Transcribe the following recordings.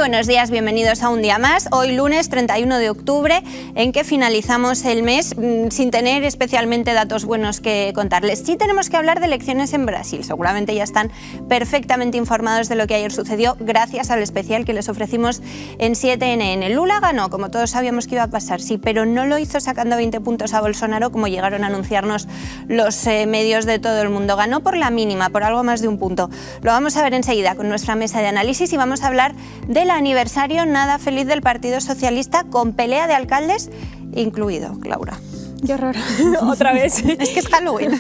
buenos días, bienvenidos a un día más. Hoy lunes 31 de octubre, en que finalizamos el mes sin tener especialmente datos buenos que contarles. Sí tenemos que hablar de elecciones en Brasil. Seguramente ya están perfectamente informados de lo que ayer sucedió gracias al especial que les ofrecimos en 7NN. Lula ganó, como todos sabíamos que iba a pasar, sí, pero no lo hizo sacando 20 puntos a Bolsonaro, como llegaron a anunciarnos los medios de todo el mundo. Ganó por la mínima, por algo más de un punto. Lo vamos a ver enseguida con nuestra mesa de análisis y vamos a hablar del aniversario nada feliz del Partido Socialista, con pelea de alcaldes incluido, Laura. Qué horror, otra vez. Es que es Halloween.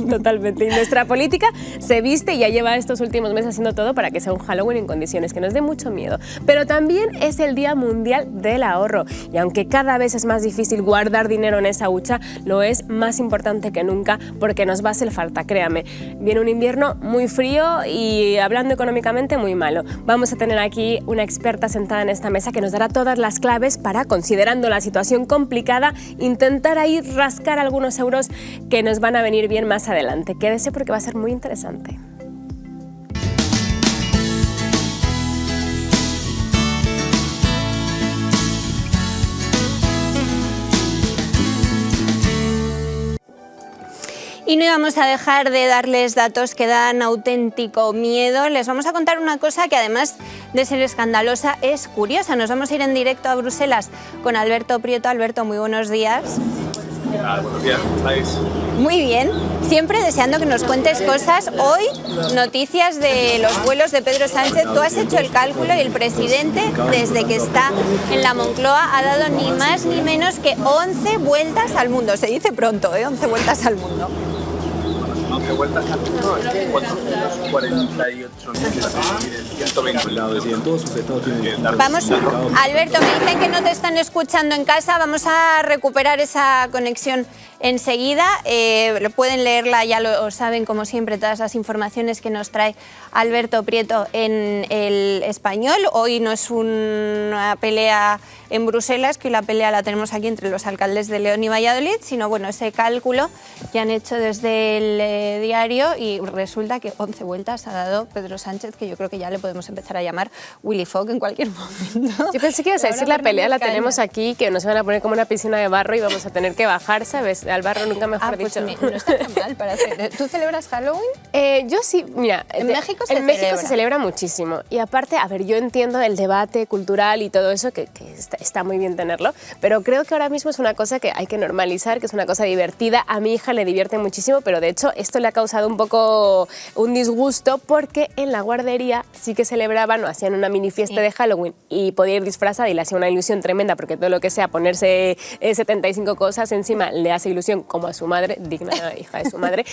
Totalmente. Y nuestra política se viste y ya lleva estos últimos meses haciendo todo para que sea un Halloween en condiciones, que nos dé mucho miedo. Pero también es el Día Mundial del Ahorro. Y aunque cada vez es más difícil guardar dinero en esa hucha, lo es más importante que nunca porque nos va a hacer falta, créame. Viene un invierno muy frío y, hablando económicamente, muy malo. Vamos a tener aquí una experta sentada en esta mesa que nos dará todas las claves para, considerando la situación complicada, intentar ahí rascar algunos euros que nos van a venir bien más adelante. Quédese porque va a ser muy interesante. Y no íbamos a dejar de darles datos que dan auténtico miedo. Les vamos a contar una cosa que, además de ser escandalosa, es curiosa. Nos vamos a ir en directo a Bruselas con Alberto Prieto. Alberto, muy buenos días. Buenos días, ¿cómo estáis? Muy bien, siempre deseando que nos cuentes cosas. Hoy, noticias de los vuelos de Pedro Sánchez. Tú has hecho el cálculo y el presidente, desde que está en la Moncloa, ha dado ni más ni menos que 11 vueltas al mundo. Se dice pronto, 11 vueltas al mundo. 11 vueltas al mundo, 448.120. Vamos, Alberto, me dicen que no te están escuchando en casa. Vamos a recuperar esa conexión enseguida. Pueden leerla, ya lo saben, como siempre, todas las informaciones que nos trae Alberto Prieto en El Español. Hoy no es una pelea en Bruselas, que la pelea la tenemos aquí entre los alcaldes de León y Valladolid, sino bueno, ese cálculo que han hecho desde el diario, y resulta que 11 vueltas ha dado Pedro Sánchez, que yo creo que ya le podemos empezar a llamar Willy Fogg en cualquier momento. Yo pensé que ibas a decir la pelea la tenemos aquí, que nos van a poner como una piscina de barro y vamos a tener que bajar, ¿sabes? Al barro, nunca mejor dicho. No está tan mal para hacer. ¿Tú celebras Halloween? Yo sí, mira, en México se celebra muchísimo. Y aparte, a ver, yo entiendo el debate cultural y todo eso, que está muy bien tenerlo, pero creo que ahora mismo es una cosa que hay que normalizar, que es una cosa divertida. A mi hija le divierte muchísimo, pero de hecho esto le ha causado un poco un disgusto, porque en la guardería sí que celebraban o hacían una mini fiesta de Halloween y podía ir disfrazada y le hacía una ilusión tremenda, porque todo lo que sea ponerse 75 cosas encima le hace ilusión, como a su madre, digna hija de su madre.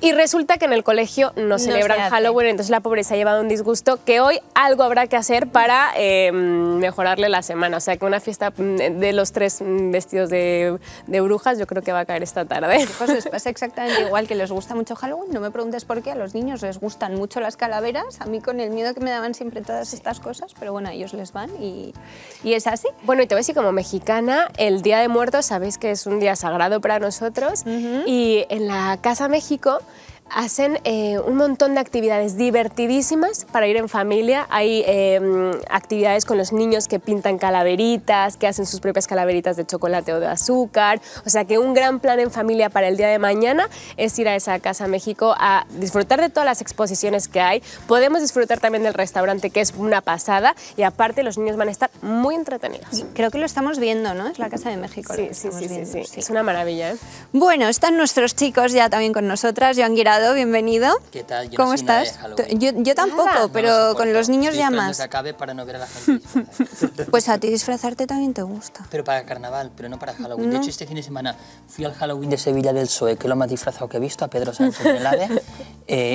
Y resulta que en el colegio no celebran Halloween, entonces la pobre se ha llevado un disgusto que hoy algo habrá que hacer para mejorarle la semana. O sea, que una fiesta de los 3 vestidos de brujas yo creo que va a caer esta tarde. Pues les pasa exactamente igual, que les gusta mucho Halloween. No me preguntes por qué, a los niños les gustan mucho las calaveras, a mí con el miedo que me daban siempre todas estas cosas, pero bueno, a ellos les van y es así. Bueno, y te voy a decir, como mexicana, el Día de Muertos, sabéis que es un día sagrado para nosotros, y en la Casa México hacen un montón de actividades divertidísimas para ir en familia. Hay actividades con los niños que pintan calaveritas, que hacen sus propias calaveritas de chocolate o de azúcar. O sea que un gran plan en familia para el día de mañana es ir a esa Casa México a disfrutar de todas las exposiciones que hay. Podemos disfrutar también del restaurante, que es una pasada, y aparte los niños van a estar muy entretenidos. Creo que lo estamos viendo, ¿no? Es la Casa de México. Sí. Es una maravilla, ¿eh? Bueno, están nuestros chicos ya también con nosotras. Joan Guirado, bienvenido. ¿Qué tal? Yo ¿Cómo no soy nada estás? de Halloween. Yo tampoco, pero con los niños ya más. Que acabe para no ver a la gente disfrazar. Pues a ti disfrazarte también te gusta. Pero para carnaval, pero no para Halloween. De hecho, este fin de semana fui al Halloween de Sevilla del PSOE, que es lo más disfrazado que he visto, a Pedro Sánchez en el AVE,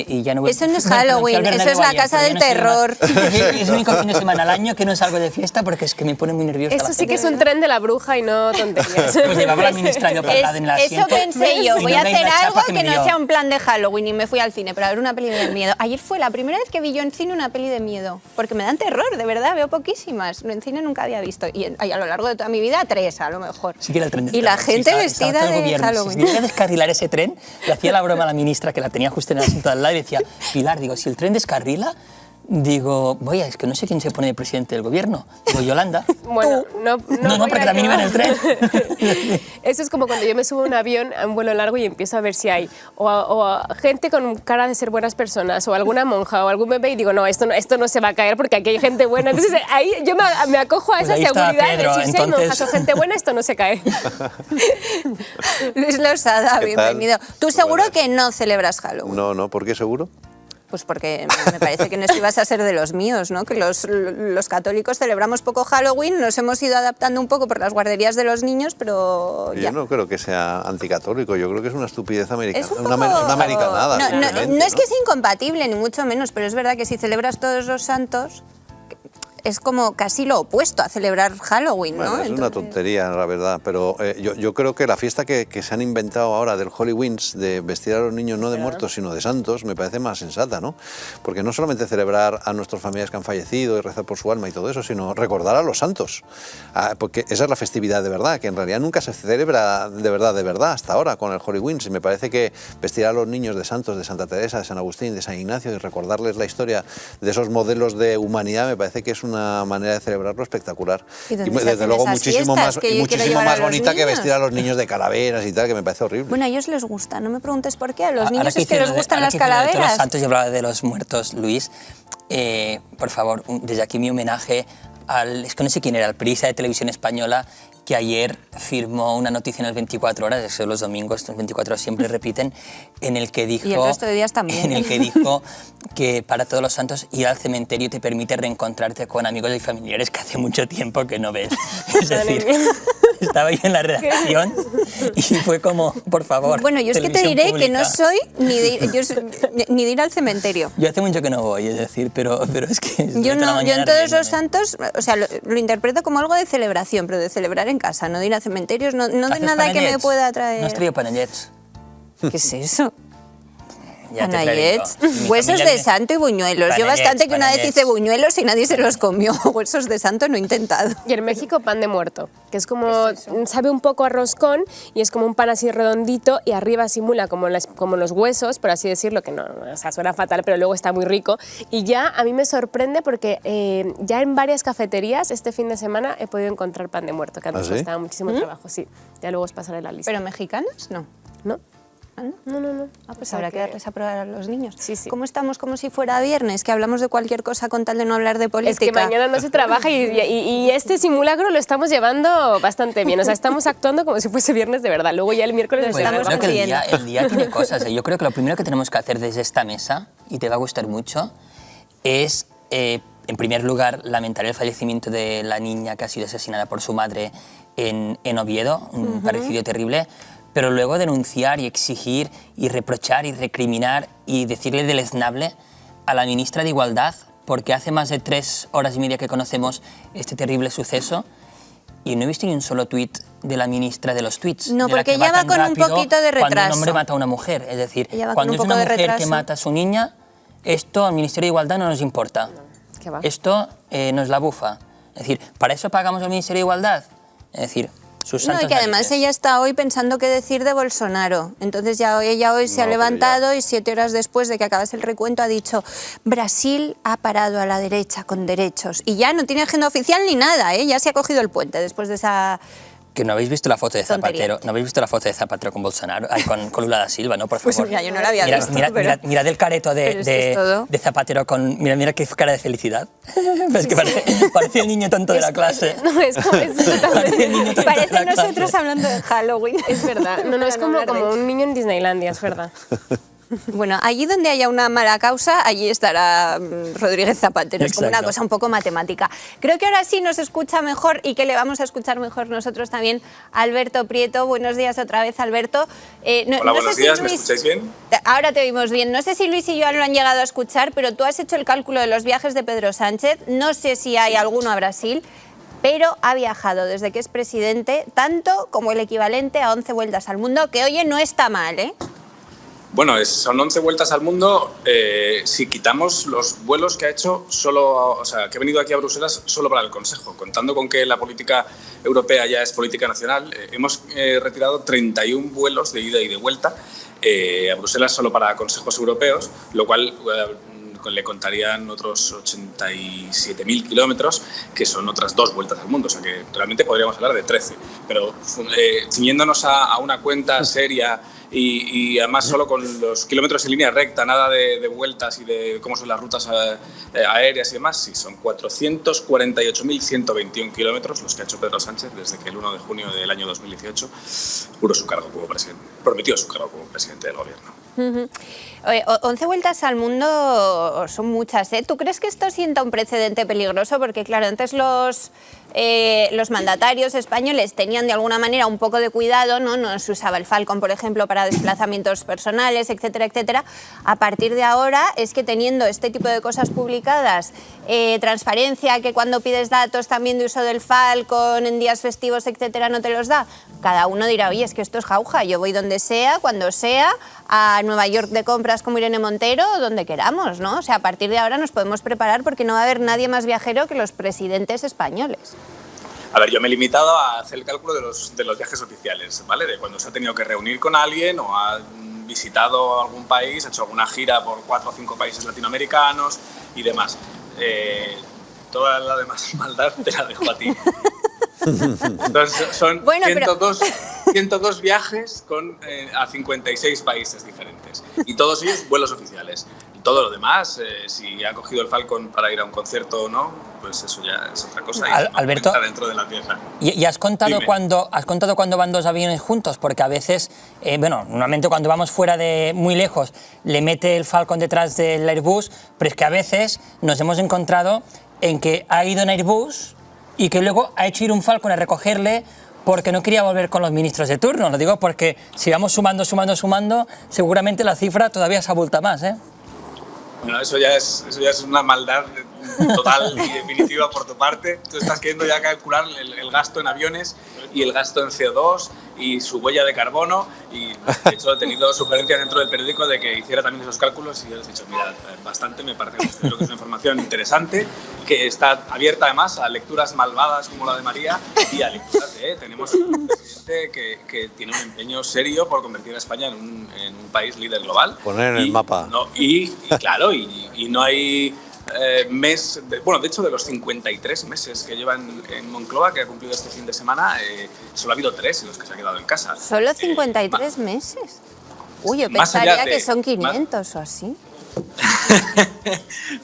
y ya no voy. Eso no es Halloween, eso es la Casa del Terror. Es el único fin de semana al año que no salgo de fiesta porque es que me pone muy nerviosa. Eso sí que es un tren de la bruja y no tonterías. Pues llevaba la ministra yo parada en el asiento. Eso pensé yo, voy a hacer algo que no sea un plan de Halloween, y me fui al cine para ver una peli de miedo. Ayer fue la primera vez que vi yo en cine una peli de miedo, porque me dan terror, de verdad, veo poquísimas. En cine nunca había visto, y a lo largo de toda mi vida 3 a lo mejor. Sí que era el tren del y la gente vestida de Halloween. Si tenía que descarrilar ese tren, le hacía la broma a la ministra, que la tenía justo en el asiento al lado, y decía, Pilar, digo, si el tren descarrila, Digo, vaya, es que no sé quién se pone de presidente del gobierno. Digo, Yolanda. Bueno, no, No, porque también iba en el tren. Eso es como cuando yo me subo a un avión a un vuelo largo y empiezo a ver si hay gente con cara de ser buenas personas o alguna monja o algún bebé y digo, no, esto no se va a caer porque aquí hay gente buena. Entonces ahí yo me acojo a Pues esa ahí estaba seguridad Pedro, de decir, si hay monjas o gente buena, esto no se cae. Luis Losada, ¿Qué bienvenido. tal? Tú seguro Buenas. que no celebras Halloween. No, ¿por qué seguro? Pues porque me parece que no ibas a ser de los míos, ¿no? Que los católicos celebramos poco Halloween, nos hemos ido adaptando un poco por las guarderías de los niños, pero ya. Yo no creo que sea anticatólico, yo creo que es una estupidez americana, Es un una poco- americanada. No, simplemente, no es que sea incompatible, ni mucho menos, pero es verdad que si celebras todos los santos, es como casi lo opuesto a celebrar Halloween, ¿no? Bueno, es una Entonces- tontería, la verdad, pero yo creo que la fiesta que se han inventado ahora del Halloween, de vestir a los niños no de muertos, sino de santos, me parece más sensata, ¿no? Porque no solamente celebrar a nuestros familiares que han fallecido y rezar por su alma y todo eso, sino recordar a los santos, porque esa es la festividad de verdad, que en realidad nunca se celebra de verdad, hasta ahora con el Halloween. Y me parece que vestir a los niños de santos, de Santa Teresa, de San Agustín, de San Ignacio y recordarles la historia de esos modelos de humanidad, me parece que es una manera de celebrarlo espectacular. ¿Y dónde se desde hacen luego esas muchísimo fiestas más, que yo quiero muchísimo llevar a más los bonita que niños? vestir a los niños de calaveras y tal, que me parece horrible. Bueno, a ellos les gusta, no me preguntes por qué, a los Ahora niños es que hicieron les de- gustan ahora las que hicieron de todos calaveras. los santos y hablaba de los muertos, Luis, por favor, desde aquí mi homenaje es que no sé quién era, el periodista de Televisión Española que ayer firmó una noticia en el 24 Horas, eso los domingos, los 24 Horas siempre repiten, en el que dijo... Y el resto de días también. En el que dijo que para todos los santos ir al cementerio te permite reencontrarte con amigos y familiares que hace mucho tiempo que no ves. Es decir, estaba yo en la redacción y fue como, por favor, Bueno, yo es que te televisión diré que no pública. soy ni de ir al cementerio. Yo hace mucho que no voy, es decir, pero es que... estoy Yo toda la no, yo mañana en todos los riéndome. santos, o sea, lo interpreto como algo de celebración, pero de celebrar en casa, no de ir a cementerios, no de ¿Haces nada que me panellets? pueda traer. ¿No has traído panellets? ¿Qué es eso? Ya te traeré yo. Panayets, Mi huesos familia de santo y buñuelos. Yo Panayets, bastante que una vez panayets. hice buñuelos y nadie se los comió. Huesos de santo no he intentado. Y en México pan de muerto, que es como, sabe un poco a roscón y es como un pan así redondito y arriba simula como los huesos, por así decirlo, que no, o sea, suena fatal, pero luego está muy rico. Y ya a mí me sorprende porque ya en varias cafeterías este fin de semana he podido encontrar pan de muerto, que antes ¿Ah, sí? costaba muchísimo trabajo, sí. Ya luego os pasaré la lista. ¿Pero mexicanos? No. ¿No? ¿Ah, no? No. Ah, pues O sea habrá que que- darles a probar a los niños. Sí, sí. ¿Cómo estamos como si fuera viernes? Que hablamos de cualquier cosa con tal de no hablar de política. Es que mañana no se trabaja y este simulacro lo estamos llevando bastante bien. O sea, estamos actuando como si fuese viernes de verdad. Luego ya el miércoles Pues nos estamos Creo que consiguiendo. el día tiene cosas. Yo creo que lo primero que tenemos que hacer desde esta mesa, y te va a gustar mucho, es, en primer lugar, lamentar el fallecimiento de la niña que ha sido asesinada por su madre en Oviedo, un parecido terrible, pero luego denunciar y exigir y reprochar y recriminar y decirle deleznable a la ministra de Igualdad, porque hace más de 3 horas y media que conocemos este terrible suceso y no he visto ni un solo tuit de la ministra de los tuits. No, de la porque que ella va tan con un rápido poquito de Cuando un retraso. hombre mata a una mujer, es decir, Ella va con cuando un es poco una de mujer que retraso. mata a su niña, esto al Ministerio de Igualdad no nos importa. ¿Qué va? Esto nos la bufa. Es decir, ¿para eso pagamos al Ministerio de Igualdad? Es decir, sus No, santos y que además narices. ella está hoy pensando qué decir de Bolsonaro. Entonces ella hoy se ha No, pero levantado y 7 horas después de que acabase el recuento ha dicho Brasil ha parado a la derecha con derechos. Y ya no tiene agenda oficial ni nada, ¿eh? Ya se ha cogido el puente después de esa... Que no habéis visto la foto de Tontería. Zapatero, no habéis visto la foto de Zapatero con Bolsonaro, con Lula da Silva, ¿no? Por Pues favor. mira, yo no la había visto, pero- Mirad el careto pero es que es todo. de Zapatero con... Mira qué cara de felicidad. Es que parece el niño tonto de la clase. No, es como... Parece el niño tonto de Parece la clase. nosotros hablando de Halloween. Es verdad. No, es Para no como, hablar de como ello. un niño en Disneylandia, es verdad. Bueno, allí donde haya una mala causa, allí estará Rodríguez Zapatero. Es como una Exacto. cosa un poco matemática. Creo que ahora sí nos escucha mejor y que le vamos a escuchar mejor nosotros también a Alberto Prieto. Buenos días otra vez, Alberto. Hola, buenos días, ¿me escucháis bien? Ahora te oímos bien. No sé si Luis y yo lo han llegado a escuchar, pero tú has hecho el cálculo de los viajes de Pedro Sánchez. No sé si hay alguno a Brasil, pero ha viajado desde que es presidente tanto como el equivalente a 11 vueltas al mundo, que oye, no está mal, ¿eh? Bueno, son 11 vueltas al mundo. Si quitamos los vuelos que ha hecho, que he venido aquí a Bruselas solo para el Consejo, contando con que la política europea ya es política nacional, hemos retirado 31 vuelos de ida y de vuelta a Bruselas solo para consejos europeos, lo cual le contarían otros 87.000 kilómetros, que son otras 2 vueltas al mundo, o sea que realmente podríamos hablar de 13, pero ciñéndonos a una cuenta seria y además solo con los kilómetros en línea recta, nada de vueltas y de cómo son las rutas aéreas y demás, sí, son 448.121 kilómetros los que ha hecho Pedro Sánchez desde que el 1 de junio del año 2018 juró su cargo como presidente, prometió su cargo como presidente del gobierno. 11 vueltas al mundo son muchas, ¿eh? ¿Tú crees que esto sienta un precedente peligroso? Porque claro, antes los mandatarios españoles tenían de alguna manera un poco de cuidado, no se usaba el Falcon, por ejemplo, para desplazamientos personales, etcétera, etcétera. A partir de ahora es que teniendo este tipo de cosas publicadas, transparencia, que cuando pides datos también de uso del Falcon en días festivos, etcétera, no te los da, cada uno dirá, oye, es que esto es jauja, yo voy donde sea, cuando sea, a Nueva York de compras como Irene Montero, donde queramos, ¿no? O sea, a partir de ahora nos podemos preparar porque no va a haber nadie más viajero que los presidentes españoles. A ver, yo me he limitado a hacer el cálculo de los viajes oficiales, ¿vale? De cuando se ha tenido que reunir con alguien o ha visitado algún país, ha hecho alguna gira por 4 o 5 países latinoamericanos y demás. Toda la demás maldad te la dejo a ti. Entonces, son 102 viajes a 56 países diferentes y todos ellos vuelos oficiales. Todo lo demás, si ha cogido el Falcon para ir a un concierto o no, pues eso ya es otra cosa. Y Alberto, dentro de la pieza. ¿Y has contado cuándo van 2 aviones juntos? Porque a veces, normalmente cuando vamos fuera de muy lejos, le mete el Falcon detrás del Airbus, pero es que a veces nos hemos encontrado en que ha ido en Airbus y que luego ha hecho ir un Falcon a recogerle porque no quería volver con los ministros de turno. Lo digo porque si vamos sumando, seguramente la cifra todavía se abulta más, ¿eh? Bueno, eso ya es una maldad total y definitiva por tu parte. Tú estás queriendo ya calcular el gasto en aviones y el gasto en CO2 y su huella de carbono, y de hecho he tenido sugerencias dentro del periódico de que hiciera también esos cálculos y yo les he dicho, mira, bastante me parece, creo que es una información interesante que está abierta además a lecturas malvadas como la de María y a lecturas de tenemos un presidente que tiene un empeño serio por convertir a España en un país líder global. Poner en el mapa. Claro, y no hay de hecho de los 53 meses que lleva en Moncloa, que ha cumplido este fin de semana, solo ha habido 3 en los que se ha quedado en casa. ¿Solo 53 meses? Uy, yo pensaría que son 500 o así.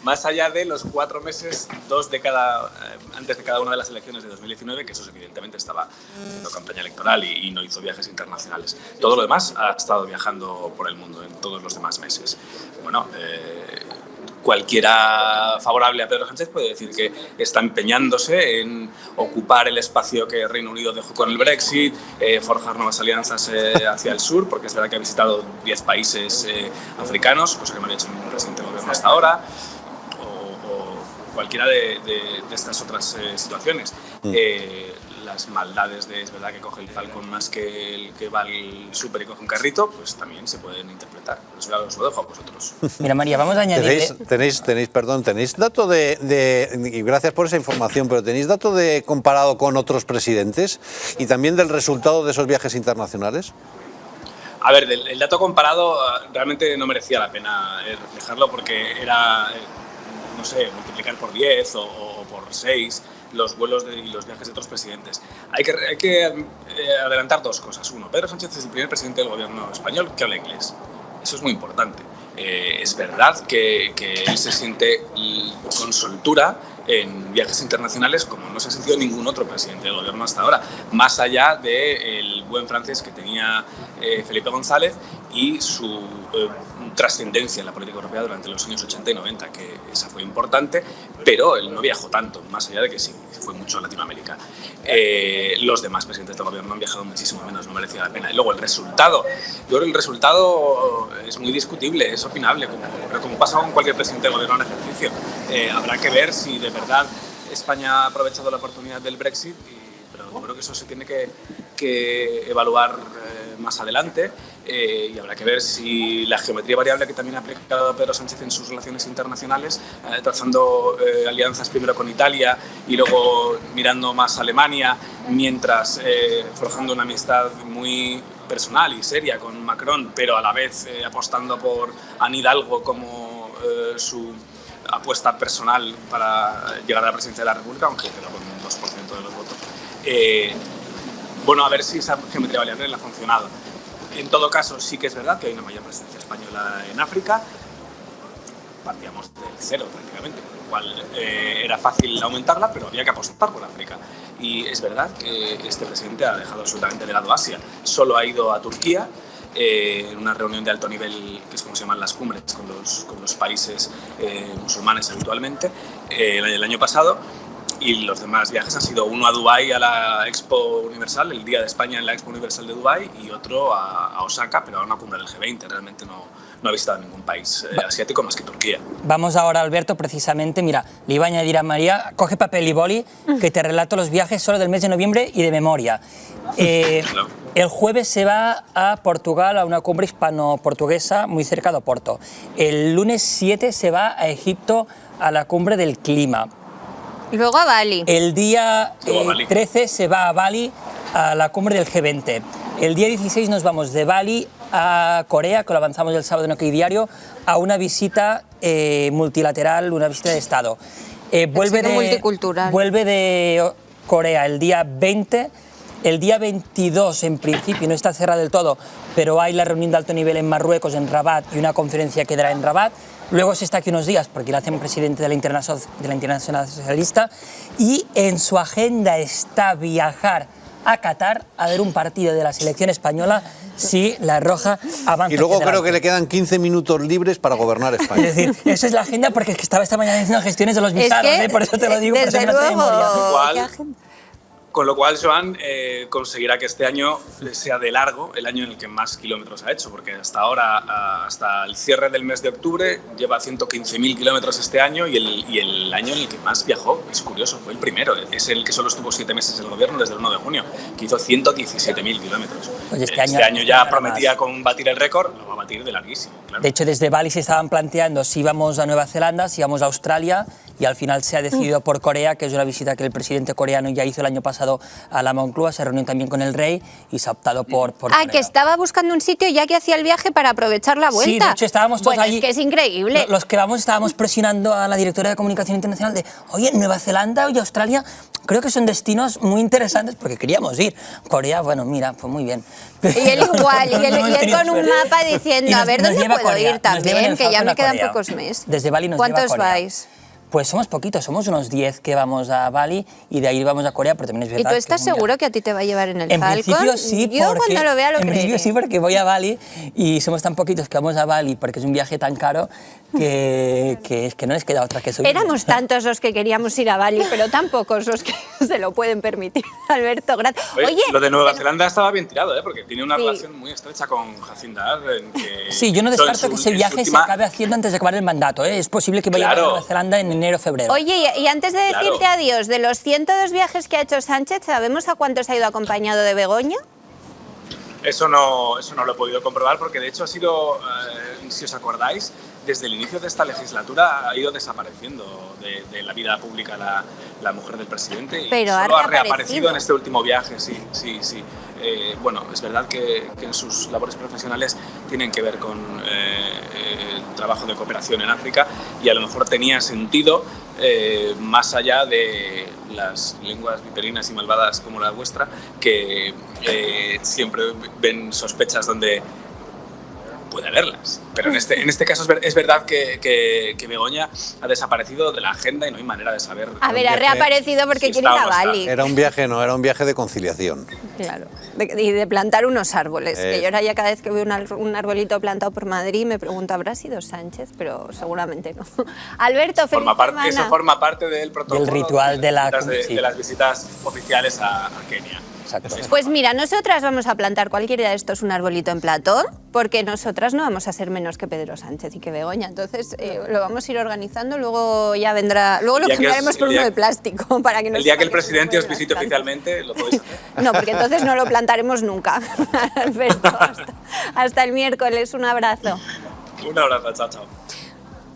Más allá de los 4 meses, 2 antes de cada una de las elecciones de 2019, que eso evidentemente estaba haciendo campaña electoral y no hizo viajes internacionales. Todo lo demás ha estado viajando por el mundo en todos los demás meses. Bueno, cualquiera favorable a Pedro Sánchez puede decir que está empeñándose en ocupar el espacio que Reino Unido dejó con el Brexit, forjar nuevas alianzas hacia el sur, porque es verdad que ha visitado 10 países africanos, cosa que no había hecho ningún presidente del gobierno hasta ahora, o cualquiera de estas otras situaciones. Las maldades es verdad que coge el Falcon más que el que va al súper y coge un carrito, pues también se pueden interpretar. Eso ya os lo dejo a vosotros. Mira, María, vamos a añadir... ¿Tenéis dato y gracias por esa información, pero tenéis dato comparado con otros presidentes y también del resultado de esos viajes internacionales? A ver, el dato comparado realmente no merecía la pena reflejarlo porque era, multiplicar por 10 o por 6 los vuelos y los viajes de otros presidentes. Hay que adelantar 2 cosas. Uno, Pedro Sánchez es el primer presidente del gobierno español que habla inglés. Eso es muy importante. Es verdad que él se siente con soltura en viajes internacionales como no se ha sentido ningún otro presidente del gobierno hasta ahora, más allá del buen francés que tenía Felipe González y su trascendencia en la política europea durante los años 80 y 90, que esa fue importante, pero él no viajó tanto, más allá de que sí, fue mucho a Latinoamérica. Los demás presidentes del gobierno han viajado muchísimo menos, no merecía la pena. Y luego el resultado, yo creo que el resultado es muy discutible, es opinable, pero como pasa con cualquier presidente del gobierno en ejercicio, habrá que ver si de verdad España ha aprovechado la oportunidad del Brexit, pero yo creo que eso se tiene que evaluar más adelante. Y habrá que ver si la geometría variable que también ha aplicado Pedro Sánchez en sus relaciones internacionales, trazando alianzas primero con Italia y luego mirando más a Alemania, mientras forjando una amistad muy personal y seria con Macron, pero a la vez apostando por Anne Hidalgo como su apuesta personal para llegar a la presidencia de la República, aunque quedó con un 2% de los votos. Bueno, a ver si esa geometría variable le ha funcionado. En todo caso, sí que es verdad que hay una mayor presencia española en África. Partíamos del cero prácticamente, con lo cual era fácil aumentarla, pero había que apostar por África. Y es verdad que este presidente ha dejado absolutamente de lado Asia. Solo ha ido a Turquía, en una reunión de alto nivel, que es como se llaman las cumbres, con los países musulmanes habitualmente, el año pasado. Y los demás viajes han sido uno a Dubái a la Expo Universal, el Día de España en la Expo Universal de Dubái, y otro a Osaka, pero a una cumbre del G20. Realmente no ha visitado ningún país asiático más que Turquía. Vamos ahora, Alberto, precisamente, mira, le iba a añadir a María, coge papel y boli, que te relato los viajes solo del mes de noviembre y de memoria. Claro. El jueves se va a Portugal a una cumbre hispano-portuguesa muy cerca de Oporto. El lunes 7 se va a Egipto a la cumbre del clima. Y luego a Bali. El día Luego a Bali. 13 se va a Bali a la cumbre del G20. El día 16 nos vamos de Bali a Corea, que lo avanzamos el sábado en OK Diario, a una visita multilateral, una visita de Estado. Multicultural. Vuelve de Corea el día 20. El día 22, en principio, no está cerrado del todo, pero hay la reunión de alto nivel en Marruecos, en Rabat, y una conferencia que dará en Rabat. Luego se está aquí unos días porque la hacen presidente de la Internacional Socialista, y en su agenda está viajar a Qatar a ver un partido de la selección española si la Roja avanza. Y luego creo que le quedan 15 minutos libres para gobernar España. Es decir, esa es la agenda, porque es que estaba esta mañana haciendo gestiones de los visados, por eso te lo digo, por eso desde me lo sé de memoria. luego. Con lo cual, Joan conseguirá que este año sea de largo el año en el que más kilómetros ha hecho, porque hasta ahora, hasta el cierre del mes de octubre, lleva 115.000 kilómetros este año, y el año en el que más viajó, es curioso, fue el primero. Es el que solo estuvo 7 meses en el gobierno, desde el 1 de junio, que hizo 117.000 kilómetros. Pues este año ya prometía con batir el récord, lo va a batir de larguísimo. Claro. De hecho, desde Bali se estaban planteando si íbamos a Nueva Zelanda, si íbamos a Australia, y al final se ha decidido por Corea, que es una visita que el presidente coreano ya hizo el año pasado a la Moncloa, se reunió también con el rey y se ha optado por Corea. Que estaba buscando un sitio ya que hacía el viaje para aprovechar la vuelta. Sí, de hecho estábamos todos allí. Es que es increíble. Los que vamos estábamos presionando a la directora de Comunicación Internacional de, oye, Nueva Zelanda y Australia creo que son destinos muy interesantes porque queríamos ir. Corea, bueno, mira, pues muy bien. Y él igual, y él con un mapa diciendo, a ver dónde puedo Corea, ir también, que ya me quedan Corea. pocos meses. Desde Bali nos lleva a ¿Cuántos Corea. vais? Pues somos poquitos, somos unos 10 que vamos a Bali y de ahí vamos a Corea, pero también es verdad. ¿Y tú estás seguro que a ti te va a llevar en el Falcon? En principio sí, Yo porque, cuando lo vea lo en creeré. principio sí, porque voy a Bali y somos tan poquitos que vamos a Bali porque es un viaje tan caro que es que no les queda otra que subir. Éramos tantos los que queríamos ir a Bali, pero tan pocos los que se lo pueden permitir. Alberto, gracias. Oye, lo de Nueva Zelanda estaba bien tirado, porque tiene una relación muy estrecha con Jacinda Ardern. Sí, yo no descarto que ese viaje se acabe haciendo antes de acabar el mandato. Es posible que vaya a Nueva Zelanda en enero o febrero. Oye, y antes de decirte adiós, de los 102 viajes que ha hecho Sánchez, ¿sabemos a cuántos ha ido acompañado de Begoña? Eso no lo he podido comprobar porque de hecho ha sido, si os acordáis, desde el inicio de esta legislatura ha ido desapareciendo de la vida pública la mujer del presidente, y pero solo ha reaparecido en este último viaje, sí. Bueno, es verdad que en sus labores profesionales tienen que ver con el trabajo de cooperación en África, y a lo mejor tenía sentido, más allá de las lenguas viperinas y malvadas como la vuestra, que siempre ven sospechas donde puede haberlas. Pero en este caso es verdad que Begoña ha desaparecido de la agenda y no hay manera de saber. A ver, ha reaparecido porque quiere ir a Bali. Era un viaje, no, era un viaje de conciliación. Claro, y de plantar unos árboles. Que yo ahora ya cada vez que veo un arbolito plantado por Madrid me pregunto, ¿habrá sido Sánchez? Pero seguramente no. Alberto, feliz semana. Eso forma parte del protocolo. Del ritual de las visitas oficiales a Kenia. Exacto. Pues mira, nosotras vamos a plantar cualquier día de estos un arbolito en Platón, porque nosotras no vamos a ser menos que Pedro Sánchez y que Begoña. Entonces lo vamos a ir organizando, luego ya vendrá, luego lo cambiaremos por uno de plástico para que no. El día que el presidente os visite oficialmente lo podéis hacer. No, porque entonces no lo plantaremos nunca. Alberto, hasta el miércoles, un abrazo. Un abrazo, chao.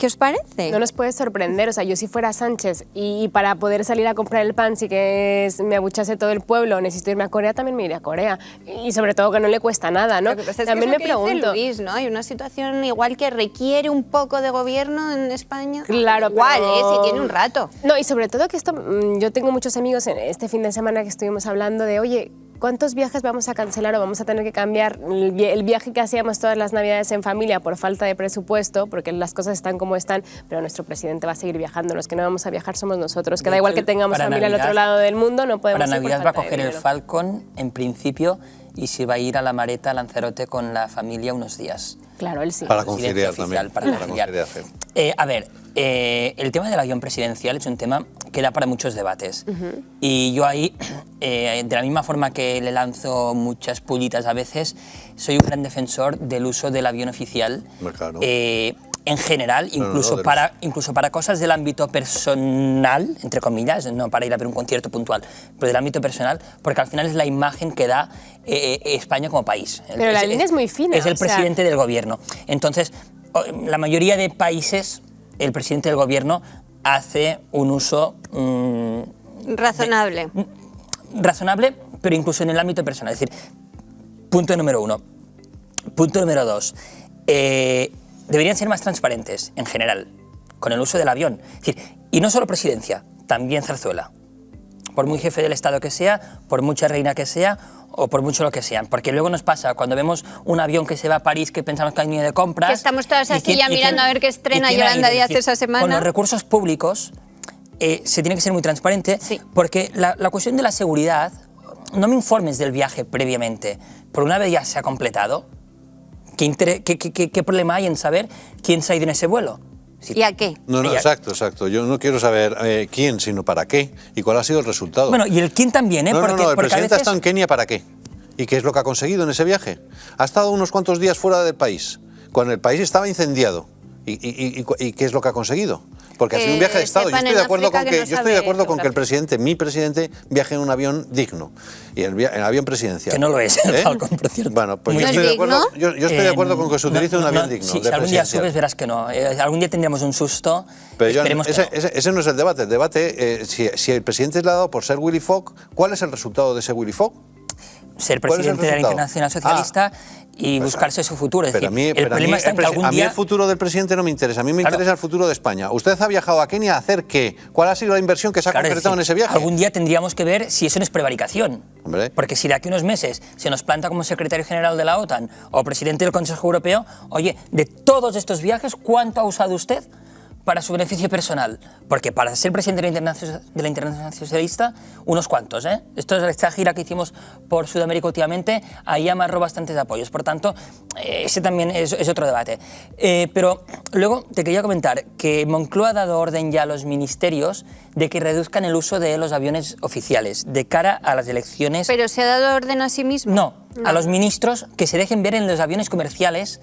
¿Qué os parece? No nos puede sorprender, o sea, yo si fuera Sánchez y para poder salir a comprar el pan, si que me abuchase todo el pueblo, necesito irme a Corea, también me iré a Corea. Y sobre todo que no le cuesta nada, ¿no? Lo que pasa es también que me es lo que dice pregunto. Luis, ¿no? Hay una situación igual que requiere un poco de gobierno en España. Claro, igual, pero... si tiene un rato. No, y sobre todo que esto, yo tengo muchos amigos en este fin de semana que estuvimos hablando de, oye, ¿cuántos viajes vamos a cancelar o vamos a tener que cambiar el viaje que hacíamos todas las navidades en familia por falta de presupuesto? Porque las cosas están como están, pero nuestro presidente va a seguir viajando. Los que no vamos a viajar somos nosotros. Que da igual que tengamos familia al otro lado del mundo, no podemos Para ir por Navidad va a falta de coger el dinero. Falcon, en principio, y se va a ir a la Mareta, a Lanzarote, con la familia unos días. Claro, él sí. Para Residencia conciliar oficial, también. para conciliar. sí. A ver, el tema del avión presidencial es un tema que da para muchos debates. Y yo ahí, de la misma forma que le lanzo muchas pullitas a veces, soy un gran defensor del uso del avión oficial. Claro. En general, incluso para cosas del ámbito personal, entre comillas, no para ir a ver un concierto puntual, pero del ámbito personal, porque al final es la imagen que da España como país. Pero la línea es muy fina. Es el presidente del gobierno. Entonces, la mayoría de países, el presidente del gobierno hace un uso Razonable. razonable, pero incluso en el ámbito personal. Es decir, punto número 1. Punto número 2. Deberían ser más transparentes, en general, con el uso del avión. Es decir, y no solo presidencia, también Zarzuela. Por muy jefe del Estado que sea, por mucha reina que sea, o por mucho lo que sean. Porque luego nos pasa, cuando vemos un avión que se va a París, que pensamos que ha venido de compras... Que estamos todas así ya mirando a ver qué estrena Yolanda Díaz esa semana. Con los recursos públicos se tiene que ser muy transparente, Sí. porque la cuestión de la seguridad, no me informes del viaje previamente, pero una vez ya se ha completado, ¿qué problema hay en saber quién se ha ido en ese vuelo? Sí. ¿Y a qué? No, Ella- exacto. Yo no quiero saber quién, sino para qué y cuál ha sido el resultado. Bueno, y el quién también, ¿eh? No, porque, el porque a presidente ha veces... estado en Kenia ¿para qué? ¿Y qué es lo que ha conseguido en ese viaje? Ha estado unos cuantos días fuera del país, cuando el país estaba incendiado. ¿Y qué es lo que ha conseguido? Porque ha sido un viaje de Estado. Yo sepan estoy de en acuerdo África con que no yo estoy de sabe acuerdo con que el geografía. presidente, mi presidente, viaje en un avión digno. Y el avión presidencial. Que no lo es, el Falcon, por cierto. Bueno, pues Muy yo ¿No estoy es de acuerdo, digno? yo estoy de acuerdo con que se utilice un avión digno. Si de algún día presidencial. subes, verás que no. Algún día tendremos un susto. Pero Joan, esperemos que no. ese no es el debate. El debate, si el presidente le ha dado por ser Willy Fogg, ¿cuál es el resultado de ese Willy Fogg? Ser ¿Cuál es el presidente de la resultado? Internacional Socialista y pues, buscarse su futuro. Es Pero decir, el problema está en que algún a mí día... el futuro del presidente no me interesa, a mí me Claro. interesa el futuro de España. ¿Usted ha viajado a Kenia a hacer qué? ¿Cuál ha sido la inversión que se ha Claro, es concretado en decir, ese viaje? Algún día tendríamos que ver si eso no es prevaricación. Hombre. Porque si de aquí a unos meses se nos planta como secretario general de la OTAN o presidente del Consejo Europeo, oye, de todos estos viajes, ¿cuánto ha usado usted para su beneficio personal? Porque para ser presidente de la Internacional Socialista, unos cuantos, ¿eh? Esta gira que hicimos por Sudamérica últimamente, ahí amarró bastantes apoyos. Por tanto, ese también es otro debate. Pero luego te quería comentar que Moncloa ha dado orden ya a los ministerios de que reduzcan el uso de los aviones oficiales de cara a las elecciones. ¿Pero se ha dado orden a sí mismo? No, a los ministros que se dejen ver en los aviones comerciales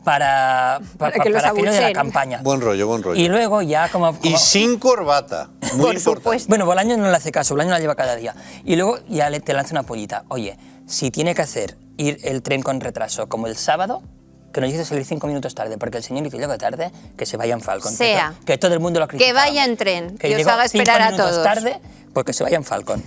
para que los fines de la abucheen. campaña. Buen rollo, buen rollo. Y luego ya como Y sin corbata. Muy Por importante. supuesto. bueno, Bolaños no le hace caso, Bolaños la lleva cada día. Y luego ya te lanza una pollita. Oye, si tiene que hacer ir el tren con retraso como el sábado, que nos dice salir 5 minutos tarde, porque el señor dice llega tarde, que se vaya en Falcon. Sea. Que todo el mundo lo critica. Que vaya en tren, que os llegó haga esperar 5 a minutos todos. tarde, pues que se vaya en Falcon.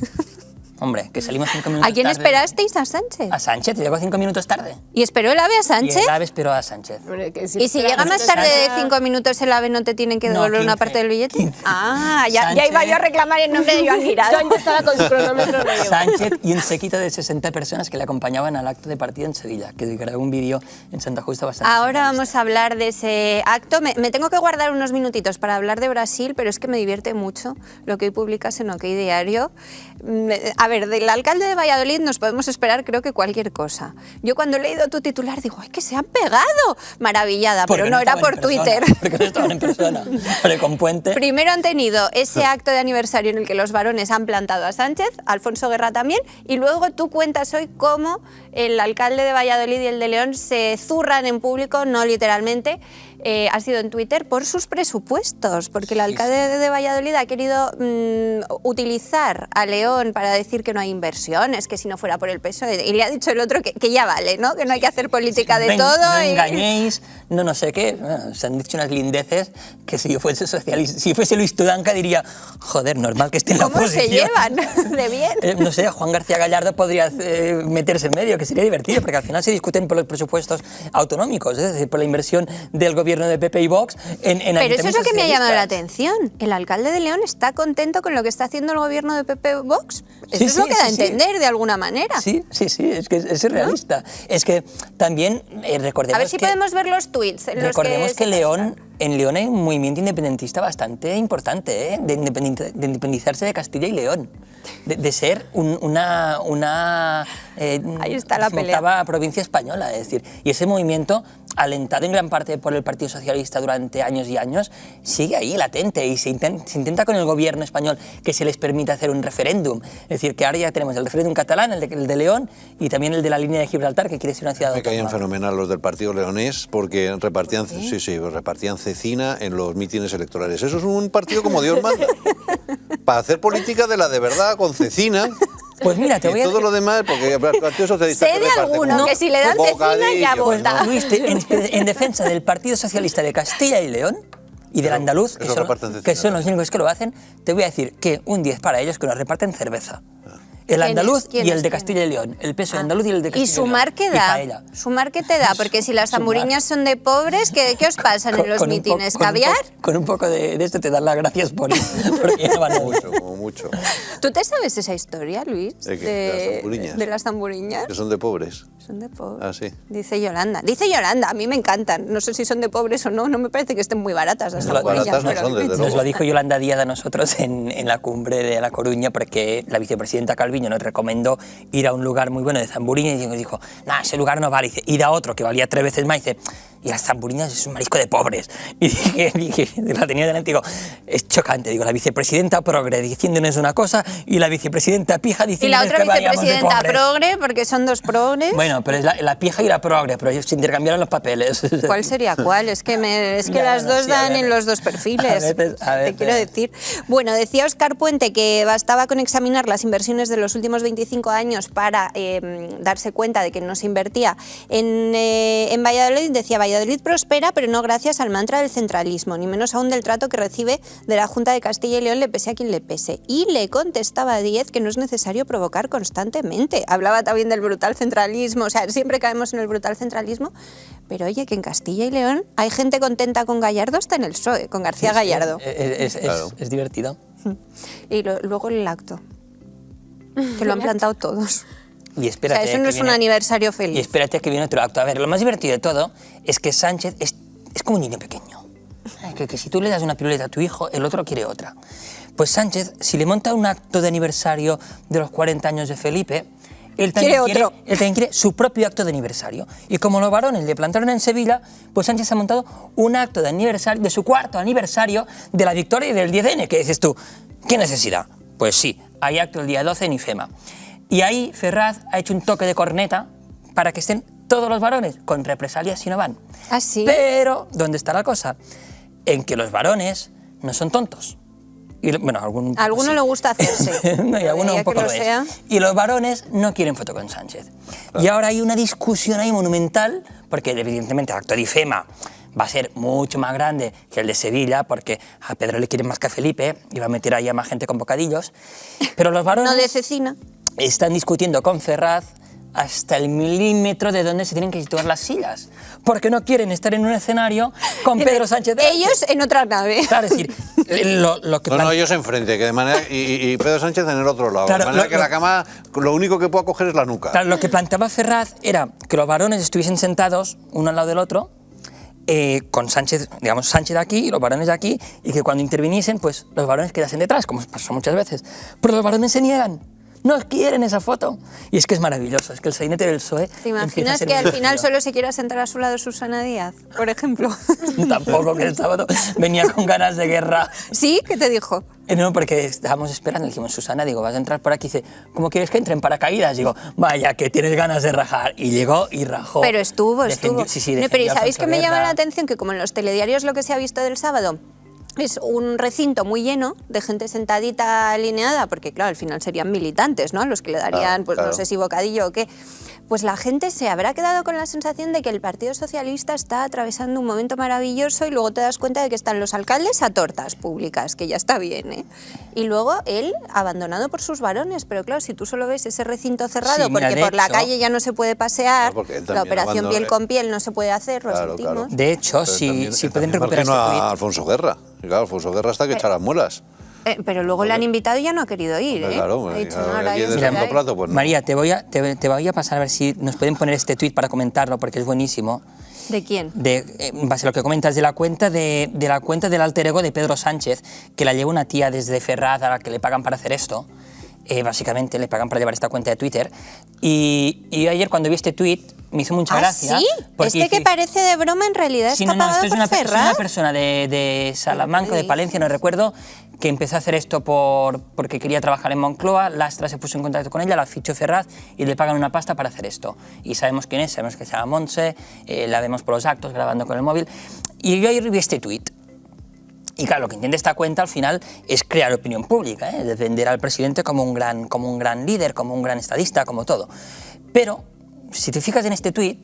Hombre, que salimos 5 minutos ¿A quién tarde. esperasteis? ¿A Sánchez? A Sánchez, llegó 5 minutos tarde. ¿Y esperó el AVE a Y Sánchez? el AVE esperó a Sánchez. Hombre, que ¿Y si espera, llega más nosotros tarde de ya- 5 minutos el AVE no te tienen que No, devolver una 15, parte del billete? 15. Ah, ya Sánchez- iba yo a reclamar en nombre de Joan Guirado. John ya estaba con su cronómetro. no lleva. Sánchez y un séquito de 60 personas que le acompañaban al acto de partida en Sevilla, que grabé un vídeo en Santa Justa bastante. Ahora vamos a hablar de ese acto. Me tengo que guardar unos minutitos para hablar de Brasil, pero es que me divierte mucho lo que hoy publicas en OK Diario. A ver, del alcalde de Valladolid nos podemos esperar creo que cualquier cosa. Yo cuando he leído tu titular digo, ¡ay, que se han pegado! Maravillada, Porque pero no era estaban por en persona, Twitter. Porque no estaban en persona. Pero con Puente. Primero han tenido ese acto de aniversario en el que los varones han plantado a Sánchez, Alfonso Guerra también, y luego tú cuentas hoy cómo el alcalde de Valladolid y el de León se zurran en público, no literalmente, ha sido en Twitter por sus presupuestos, porque el alcalde de Valladolid ha querido utilizar a León para decir que no hay inversiones, que si no fuera por el PSOE, y le ha dicho el otro que ya vale, ¿no? Que no hay que hacer política de todo. No engañéis, no sé qué. Bueno, se han dicho unas lindeces que si yo fuese socialista, si fuese Luis Tudanca diría, joder, normal que esté en la oposición. ¿Cómo se llevan? ¿De bien? No sé, Juan García Gallardo podría meterse en medio, que sería divertido, porque al final se discuten por los presupuestos autonómicos, es decir, por la inversión del gobierno de PP y Vox en Pero eso es lo que me ha llamado la atención. atención. ¿El alcalde de León está contento con lo que está haciendo el gobierno de PP Vox? Eso Sí, es lo sí, que da a sí, sí. entender de alguna manera. Sí, es que es realista. Es que también recordemos A ver si que, podemos ver los tweets. En recordemos los que se en León hay un movimiento independentista bastante importante, ¿eh? de independizarse de Castilla y León. De ser una Ahí está la pelea. octava provincia española, es decir, y ese movimiento, alentado en gran parte por el Partido Socialista durante años y años, sigue ahí latente y se intenta con el gobierno español que se les permita hacer un referéndum. Es decir, que ahora ya tenemos el referéndum catalán, el de León y también el de la línea de Gibraltar, que quiere ser una ciudad Me caían autónoma. fenomenal los del partido leonés porque repartían, repartían cecina en los mítines electorales. Eso es un partido como Dios manda. Para hacer política de la de verdad, con cecina. Pues mira, te Y voy a todo lo demás, porque el Partido Socialista... Sé que de reparte alguno como que si le dan cecina ya bocadillo, vota. ¿no? Luis, en defensa del Partido Socialista de Castilla y León y del andaluz, eso reparten cecina, que son los ¿no? únicos que lo hacen, te voy a decir que un 10 para ellos, que nos reparten cerveza. El ¿Quiénes? andaluz y ¿Quiénes? el de Castilla y León. El PSOE andaluz y el de Castilla ¿Y y León. sumar qué Y da? paella. ¿Sumar qué te da? Porque si las Sumar. zamburiñas son de pobres, ¿qué os pasan en los Con un mítines? poco- ¿Caviar? Con un poco de esto te dan las gracias por ir, porque no van a Mucho, como mucho. ¿Tú te sabes esa historia, Luis? ¿De qué? ¿De las zamburiñas? De las zamburiñas. Que son de pobres. Son de pobres. Ah, sí. Dice Yolanda. Dice Yolanda, a mí me encantan. No sé si son de pobres o no, no me parece que estén muy baratas las Nos lo- zamburiñas. baratas no pero son, desde me- luego. Nos lo dijo Yolanda Díaz a nosotros en la cumbre de La Coruña, porque la vicepresidenta Calviño nos recomendó ir a un lugar muy bueno de zamburiñas y nos dijo, nah, ese lugar no vale. Y dice, id a otro que valía 3 veces más. Y dice, y las zamburiñas es un marisco de pobres. Y dije, la tenía delante y digo, es chocante. Digo, la vicepresidenta progre diciéndonos una cosa y la vicepresidenta pija Y la diciéndonos otra que vayamos de vicepresidenta pobres. progre, porque son dos progres. Bueno, pero es la pija y la progre, pero se intercambiaron los papeles. ¿Cuál sería cuál? Es que, Ya, las bueno, dos sí, a dan veces. en los dos perfiles. A veces. Te quiero decir. Bueno, decía Óscar Puente que bastaba con examinar las inversiones de los últimos 25 años para darse cuenta de que no se invertía en Valladolid. Decía, Valladolid prospera, pero no gracias al mantra del centralismo, ni menos aún del trato que recibe de la Junta de Castilla y León, le pese a quien le pese. Y le contestaba a Díez que no es necesario provocar constantemente. Hablaba también del brutal centralismo, o sea, siempre caemos en el brutal centralismo, pero oye, que en Castilla y León hay gente contenta con Gallardo hasta en el PSOE, con García Gallardo. Claro. Es divertido. Y luego el acto, que lo han plantado todos. Y O sea, espérate eso no que es un viene- aniversario Y feliz. espérate que viene otro acto. A ver, lo más divertido de todo es que Sánchez es como un niño pequeño. Que si tú le das una piruleta a tu hijo, el otro quiere otra. Pues Sánchez, si le monta un acto de aniversario de los 40 años de Felipe, él también Quiere otro. él también quiere su propio acto de aniversario. Y como los varones le plantaron en Sevilla, pues Sánchez ha montado un acto de aniversario, de su 4º aniversario de la victoria y del 10N. Que dices tú, ¿qué necesidad? Pues sí, hay acto el día 12 en IFEMA. Y ahí Ferraz ha hecho un toque de corneta para que estén todos los varones con represalias si no van. ¿Ah, sí? Pero, ¿dónde está la cosa? En que los varones no son tontos. Y, bueno, A alguno sí. le gusta hacerse. No, y alguno Ya un poco que lo lo es. sea. Y los varones no quieren foto con Sánchez. Y ahora hay una discusión ahí monumental, porque evidentemente el acto de IFEMA va a ser mucho más grande que el de Sevilla, porque a Pedro le quieren más que a Felipe, y va a meter ahí a más gente con bocadillos. Pero los varones No de cecina. están discutiendo con Ferraz hasta el milímetro de dónde se tienen que situar las sillas, porque no quieren estar en un escenario con Pedro Sánchez delante. Ellos en otra nave. Claro, es decir, lo que No, ellos enfrente, que de manera, y Pedro Sánchez en el otro lado. Claro, de manera lo- que la cama lo único que pueda coger es la nuca. Claro, lo que planteaba Ferraz era que los varones estuviesen sentados uno al lado del otro, con Sánchez, digamos, Sánchez de aquí y los varones de aquí, y que cuando interviniesen, pues los varones quedasen detrás, como pasó muchas veces. Pero los varones se niegan. no quieren esa foto. Y es que es maravilloso, es que el sainete del PSOE... ¿Te imaginas que al final solo se quiera sentar a su lado Susana Díaz, por ejemplo? Tampoco, que el sábado venía con ganas de guerra. ¿Sí? ¿Qué te dijo? No, porque estábamos esperando, le dijimos, Susana, digo, vas a entrar por aquí. Dice, ¿cómo quieres que entre en paracaídas? Digo, vaya, que tienes ganas de rajar. Y llegó y rajó. Pero estuvo. Sí, No, pero ¿y sabéis Alfonso que me llama Guerra. la atención? Que como en los telediarios lo que se ha visto del sábado es un recinto muy lleno de gente sentadita alineada, porque claro, al final serían militantes, ¿no? Los que le darían, Claro, pues claro. no sé si bocadillo o qué. Pues la gente se habrá quedado con la sensación de que el Partido Socialista está atravesando un momento maravilloso y luego te das cuenta de que están los alcaldes a tortas públicas, que ya está bien, ¿eh? Y luego él abandonado por sus varones, pero claro, si tú solo ves ese recinto cerrado, Sí, mira, porque de por la hecho- calle ya no se puede pasear, Claro, porque él la también operación abandonó- piel con piel no se puede hacer, lo Claro, sentimos. claro. De hecho, Pero si también- pueden también recuperar este marginó a tuit... Alfonso Guerra. Y claro, Alfonso Guerra está que echar las muelas. Pero luego le han invitado y ya no ha querido ir, ¿eh? Claro, Ha dicho, claro, "No, ahora aquí yo de sí segundo hay". plato, pues no. María, te voy a pasar a ver si nos pueden poner este tuit para comentarlo, porque es buenísimo. ¿De quién? En base a lo que comentas, de la cuenta del alter ego de Pedro Sánchez, que la lleva una tía desde Ferraz a la que le pagan para hacer esto. Básicamente le pagan para llevar esta cuenta de Twitter. Y ayer cuando vi este tuit me hizo mucha gracia. ¿Sí? porque Este que dice- parece de broma en realidad Sí, está no, pagado esto es por es una Ferraz. persona de Salamanca, de Palencia, no recuerdo, que empezó a hacer esto porque quería trabajar en Moncloa. Lastra se puso en contacto con ella, la fichó Ferraz y le pagan una pasta para hacer esto. Y sabemos quién es, sabemos que se llama Montse, la vemos por los actos, grabando con el móvil. Y yo ayer vi este tuit. Y claro, lo que intenta esta cuenta al final es crear opinión pública, ¿eh? Es vender al presidente como un gran líder, como un gran estadista, como todo. Pero, si te fijas en este tuit,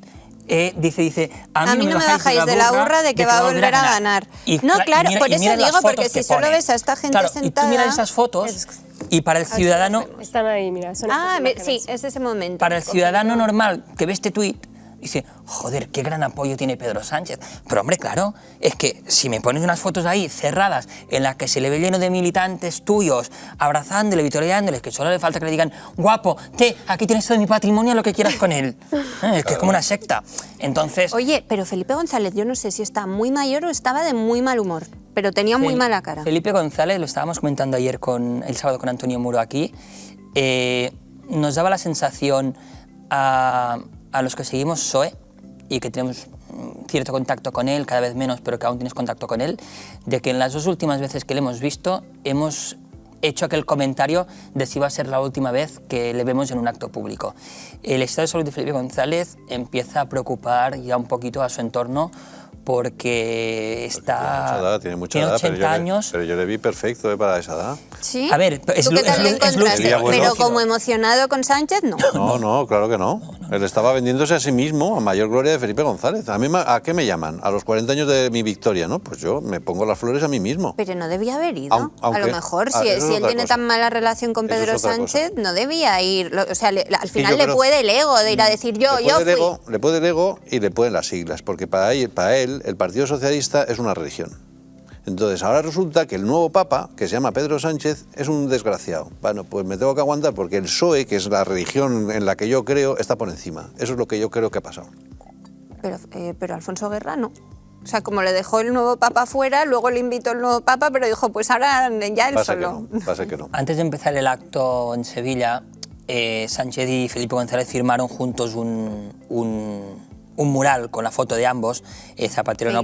dice, A mí no me bajáis de la burra de que va a volver a ganar. Y No, claro, por eso mira las digo, porque fotos si que solo pone. ves a esta gente Claro, sentada... Y tú miras esas fotos y para el ciudadano, Están ahí, mira. Son Ah, estas sí, imágenes. es ese momento. para el ciudadano normal que ve este tuit, dice, joder, qué gran apoyo tiene Pedro Sánchez. Pero hombre, claro, es que si me pones unas fotos ahí cerradas en las que se le ve lleno de militantes tuyos, abrazándole, vitoreándoles, que solo le falta que le digan, guapo, aquí tienes todo mi patrimonio, lo que quieras con él. Es que es como una secta. Entonces... Oye, pero Felipe González, yo no sé si está muy mayor o estaba de muy mal humor, pero tenía muy mala cara. Felipe González, lo estábamos comentando ayer el sábado con Antonio Muro aquí, nos daba la sensación a los que seguimos PSOE y que tenemos cierto contacto con él, cada vez menos, pero que aún tienes contacto con él, de que en las dos últimas veces que le hemos visto hemos hecho aquel comentario de si va a ser la última vez que le vemos en un acto público. El estado de salud de Felipe González empieza a preocupar ya un poquito a su entorno porque está... Tiene mucha edad, 80 años. Pero yo le vi perfecto para esa edad. ¿Sí? A ver, es ¿Tú qué tal le encontraste? lúcido. Pero como emocionado con Sánchez, no. No, claro que no. Él estaba vendiéndose a sí mismo, a mayor gloria de Felipe González. A mí, ¿a qué me llaman? A los 40 años de mi victoria, ¿no? Pues yo me pongo las flores a mí mismo. Pero no debía haber ido. Aunque- a lo mejor, eso si es él otra tiene cosa. tan mala relación con Eso es Pedro otra Sánchez, no debía ir. O sea, al Y final yo le creo- puede el ego de ir a decir yo fui. Le puede el ego y le pueden las siglas, porque para él el Partido Socialista es una religión. Entonces, ahora resulta que el nuevo Papa, que se llama Pedro Sánchez, es un desgraciado. Bueno, pues me tengo que aguantar porque el PSOE, que es la religión en la que yo creo, está por encima. Eso es lo que yo creo que ha pasado. Pero Alfonso Guerra no. O sea, como le dejó el nuevo Papa fuera, luego le invitó el nuevo Papa, pero dijo, pues ahora ya él Pasa que solo. no, pasa que no. Antes de empezar el acto en Sevilla, Sánchez y Felipe González firmaron juntos un mural con la foto de ambos. Zapatero no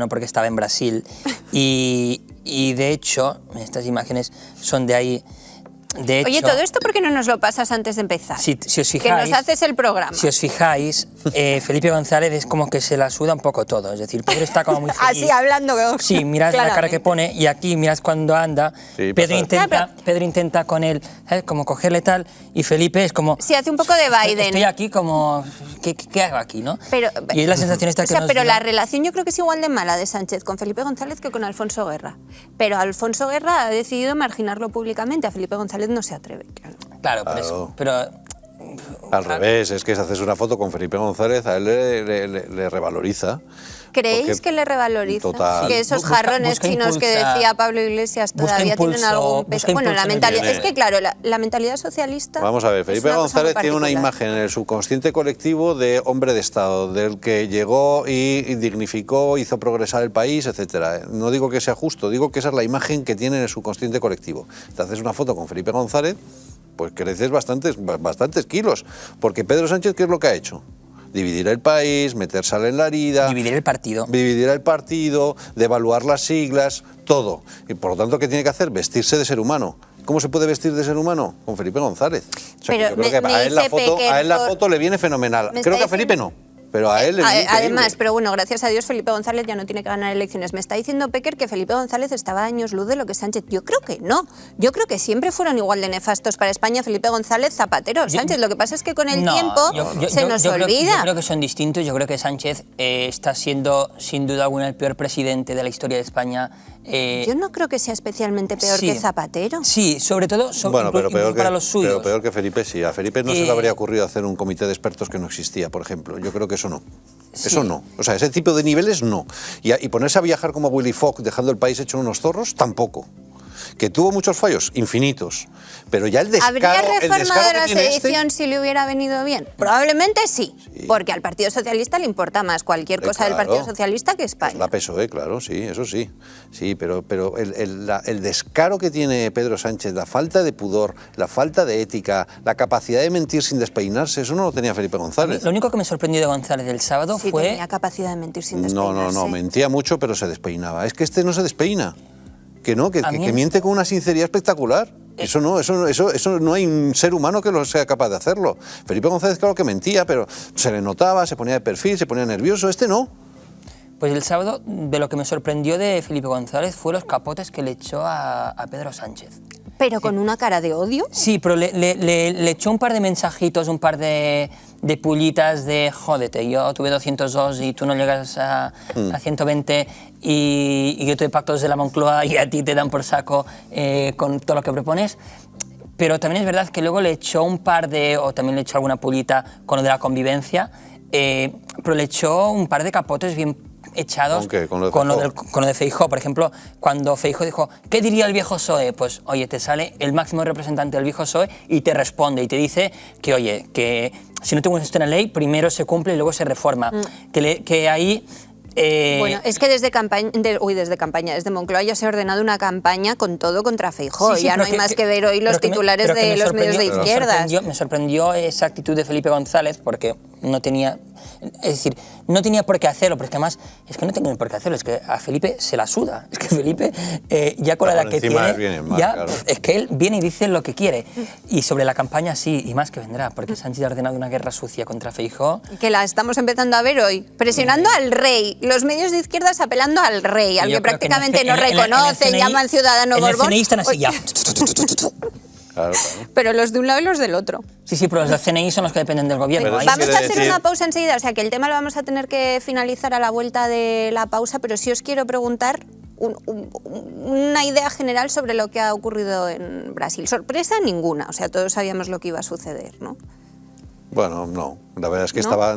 porque estaba en Brasil. Y de hecho, estas imágenes son de ahí. De hecho, Oye, todo esto, ¿por qué no nos lo pasas antes de empezar? si os que fijáis, nos haces el programa. Si os fijáis, Felipe González es como que se la suda un poco todo. Es decir, Pedro está como muy feliz. Así hablando. Sí, mirad la cara que pone y aquí miras cuando anda. Sí, Pedro, pasa. Pedro intenta con él, ¿sabes? Como cogerle tal, y Felipe es como... Sí, hace un poco de Biden. Estoy aquí como... ¿Qué hago aquí, no? Pero, y es la sensación esta o que sea, nos pero dio. la relación yo creo que es igual de mala de Sánchez con Felipe González que con Alfonso Guerra. Pero Alfonso Guerra ha decidido marginarlo públicamente. A Felipe González no se atreve, claro. Claro, pero Al revés, es que si haces una foto con Felipe González, a él le revaloriza. ¿Creéis Porque- que le revaloriza? Total. Que esos Busca- jarrones busca chinos que impulsa- decía Pablo Iglesias busca todavía tienen impulso- algún peso. busca Bueno, la impulso en el mentalidad... viene. Es que claro, la mentalidad socialista... Vamos a ver, es Felipe una cosa muy González tiene una particular. imagen en el subconsciente colectivo de hombre de Estado, del que llegó y dignificó, hizo progresar el país, etcétera. No digo que sea justo, digo que esa es la imagen que tiene en el subconsciente colectivo. Te haces una foto con Felipe González pues creces bastantes kilos. Porque Pedro Sánchez, ¿qué es lo que ha hecho? Dividir el país, meter sal en la herida... Dividir el partido. Dividir el partido, devaluar las siglas, todo. Y por lo tanto, ¿qué tiene que hacer? Vestirse de ser humano. ¿Cómo se puede vestir de ser humano? Con Felipe González. O sea, Pero que yo creo que a él la foto le viene fenomenal. Creo que a Felipe no. Pero a él es además, pero bueno, gracias a Dios Felipe González ya no tiene que ganar elecciones. Me está diciendo Pecker que Felipe González estaba a años luz de lo que Sánchez. Yo creo que no. Yo creo que siempre fueron igual de nefastos para España Felipe González, Zapatero, Sánchez. Lo que pasa es que con el tiempo se nos olvida. Yo creo que son distintos. Yo creo que Sánchez está siendo, sin duda alguna, el peor presidente de la historia de España. Yo no creo que sea especialmente peor que Zapatero. Sí, sobre todo pero peor para los suyos. Pero peor que Felipe, sí. A Felipe no se le habría ocurrido hacer un comité de expertos que no existía, por ejemplo. Yo creo que eso no. Sí. Eso no. O sea, ese tipo de niveles no. Y ponerse a viajar como Willy Fogg dejando el país hecho unos zorros, tampoco. Que tuvo muchos fallos, infinitos. Pero ya el descaro... ¿Habría reformado la sedición si le hubiera venido bien? Probablemente sí, porque al Partido Socialista le importa más cualquier cosa del Partido Socialista que España. La PSOE, claro, sí, eso sí. Sí, pero el descaro que tiene Pedro Sánchez, la falta de pudor, la falta de ética, la capacidad de mentir sin despeinarse, eso no lo tenía Felipe González. Lo único que me sorprendió de González del sábado fue... tenía capacidad de mentir sin despeinarse. No, mentía mucho, pero se despeinaba. Es que este no se despeina. Que no, que miente con una sinceridad espectacular. Eso no hay un ser humano que lo sea capaz de hacerlo. Felipe González, claro que mentía, pero se le notaba, se ponía de perfil, se ponía nervioso. Este no. Pues el sábado, de lo que me sorprendió de Felipe González fue los capotes que le echó a Pedro Sánchez. ¿Pero con una cara de odio? Sí, pero le echó un par de mensajitos, un par de pullitas de jódete, yo tuve 202 y tú no llegas a 120 y yo tuve pactos de la Moncloa y a ti te dan por saco con todo lo que propones. Pero también es verdad que luego le echó o también le echó alguna pullita con lo de la convivencia, pero le echó un par de capotes bien echados con lo de Feijóo. Por ejemplo, cuando Feijóo dijo, ¿qué diría el viejo PSOE? Pues, oye, te sale el máximo representante del viejo PSOE y te responde y te dice que, oye, que si no te gusta una ley, primero se cumple y luego se reforma. Que ahí... Bueno, es que desde Moncloa ya se ha ordenado una campaña con todo contra Feijóo. Ya no hay más que ver hoy los titulares de los medios de izquierdas. Me sorprendió esa actitud de Felipe González porque no tenía... Es decir, no tenía por qué hacerlo, pero es que además es que no tenía por qué hacerlo, es que a Felipe se la suda. Es que Felipe, ya con la edad que tiene, es que él viene y dice lo que quiere. Y sobre la campaña sí, y más que vendrá, porque Sánchez ha ordenado una guerra sucia contra Feijóo. Que la estamos empezando a ver hoy, presionando al rey. Los medios de izquierdas apelando al rey, al que prácticamente no reconocen, llaman ciudadano Borbón. En el CNI están así ya. Claro. Pero los de un lado y los del otro. Sí, pero los del CNI son los que dependen del gobierno. Vamos a hacer una pausa enseguida, o sea que el tema lo vamos a tener que finalizar a la vuelta de la pausa, pero sí os quiero preguntar una idea general sobre lo que ha ocurrido en Brasil. Sorpresa ninguna, o sea, todos sabíamos lo que iba a suceder, ¿no? Bueno, no. La verdad es que estaba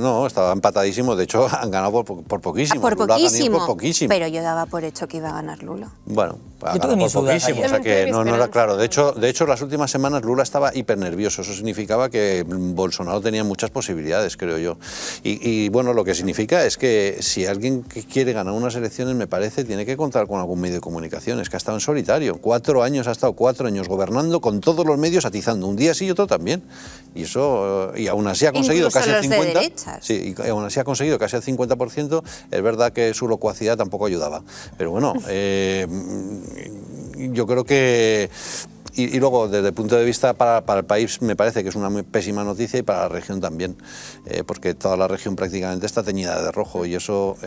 empatadísimo. De hecho, han ganado por poquísimo. Por Lula poquísimo. Por poquísimo. Pero yo daba por hecho que iba a ganar Lula. Bueno, ha ganado por poquísimo. O sea que no era claro. De hecho, las últimas semanas Lula estaba hiper nervioso. Eso significaba que Bolsonaro tenía muchas posibilidades, creo yo. Y bueno, lo que significa es que si alguien que quiere ganar unas elecciones, me parece, tiene que contar con algún medio de comunicación. Es que ha estado en solitario. 4 años, ha estado 4 años gobernando con todos los medios atizando. Un día sí y otro también. Y eso, y aún así ha conseguido casi el 50%. Sí, y aún así ha conseguido casi el 50%. Es verdad que su locuacidad tampoco ayudaba. Pero bueno, yo creo que... Y luego, desde el punto de vista para el país, me parece que es una muy pésima noticia y para la región también, porque toda la región prácticamente está teñida de rojo y eso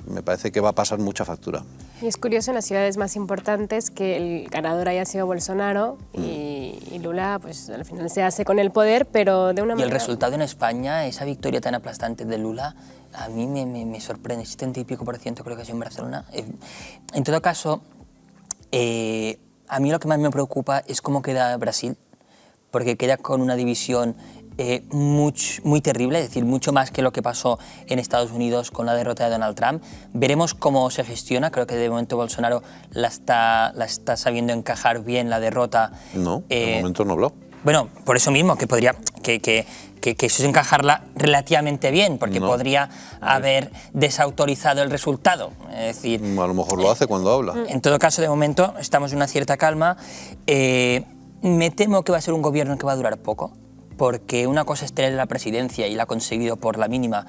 me parece que va a pasar mucha factura. Y es curioso en las ciudades más importantes que el ganador haya sido Bolsonaro y Lula, pues al final se hace con el poder, pero de una manera... Y el resultado en España, esa victoria tan aplastante de Lula, a mí me sorprende, 70 y pico % creo que ha sido en Barcelona. En todo caso... a mí lo que más me preocupa es cómo queda Brasil, porque queda con una división muy terrible, es decir, mucho más que lo que pasó en Estados Unidos con la derrota de Donald Trump. Veremos cómo se gestiona, creo que de momento Bolsonaro la está sabiendo encajar bien la derrota. No, de momento no habló. Bueno, por eso mismo, que podría... que eso es encajarla relativamente bien, porque podría haber desautorizado el resultado. Es decir, a lo mejor lo hace cuando habla. En todo caso, de momento, estamos en una cierta calma. Me temo que va a ser un gobierno que va a durar poco, porque una cosa es tener la presidencia y la ha conseguido por la mínima,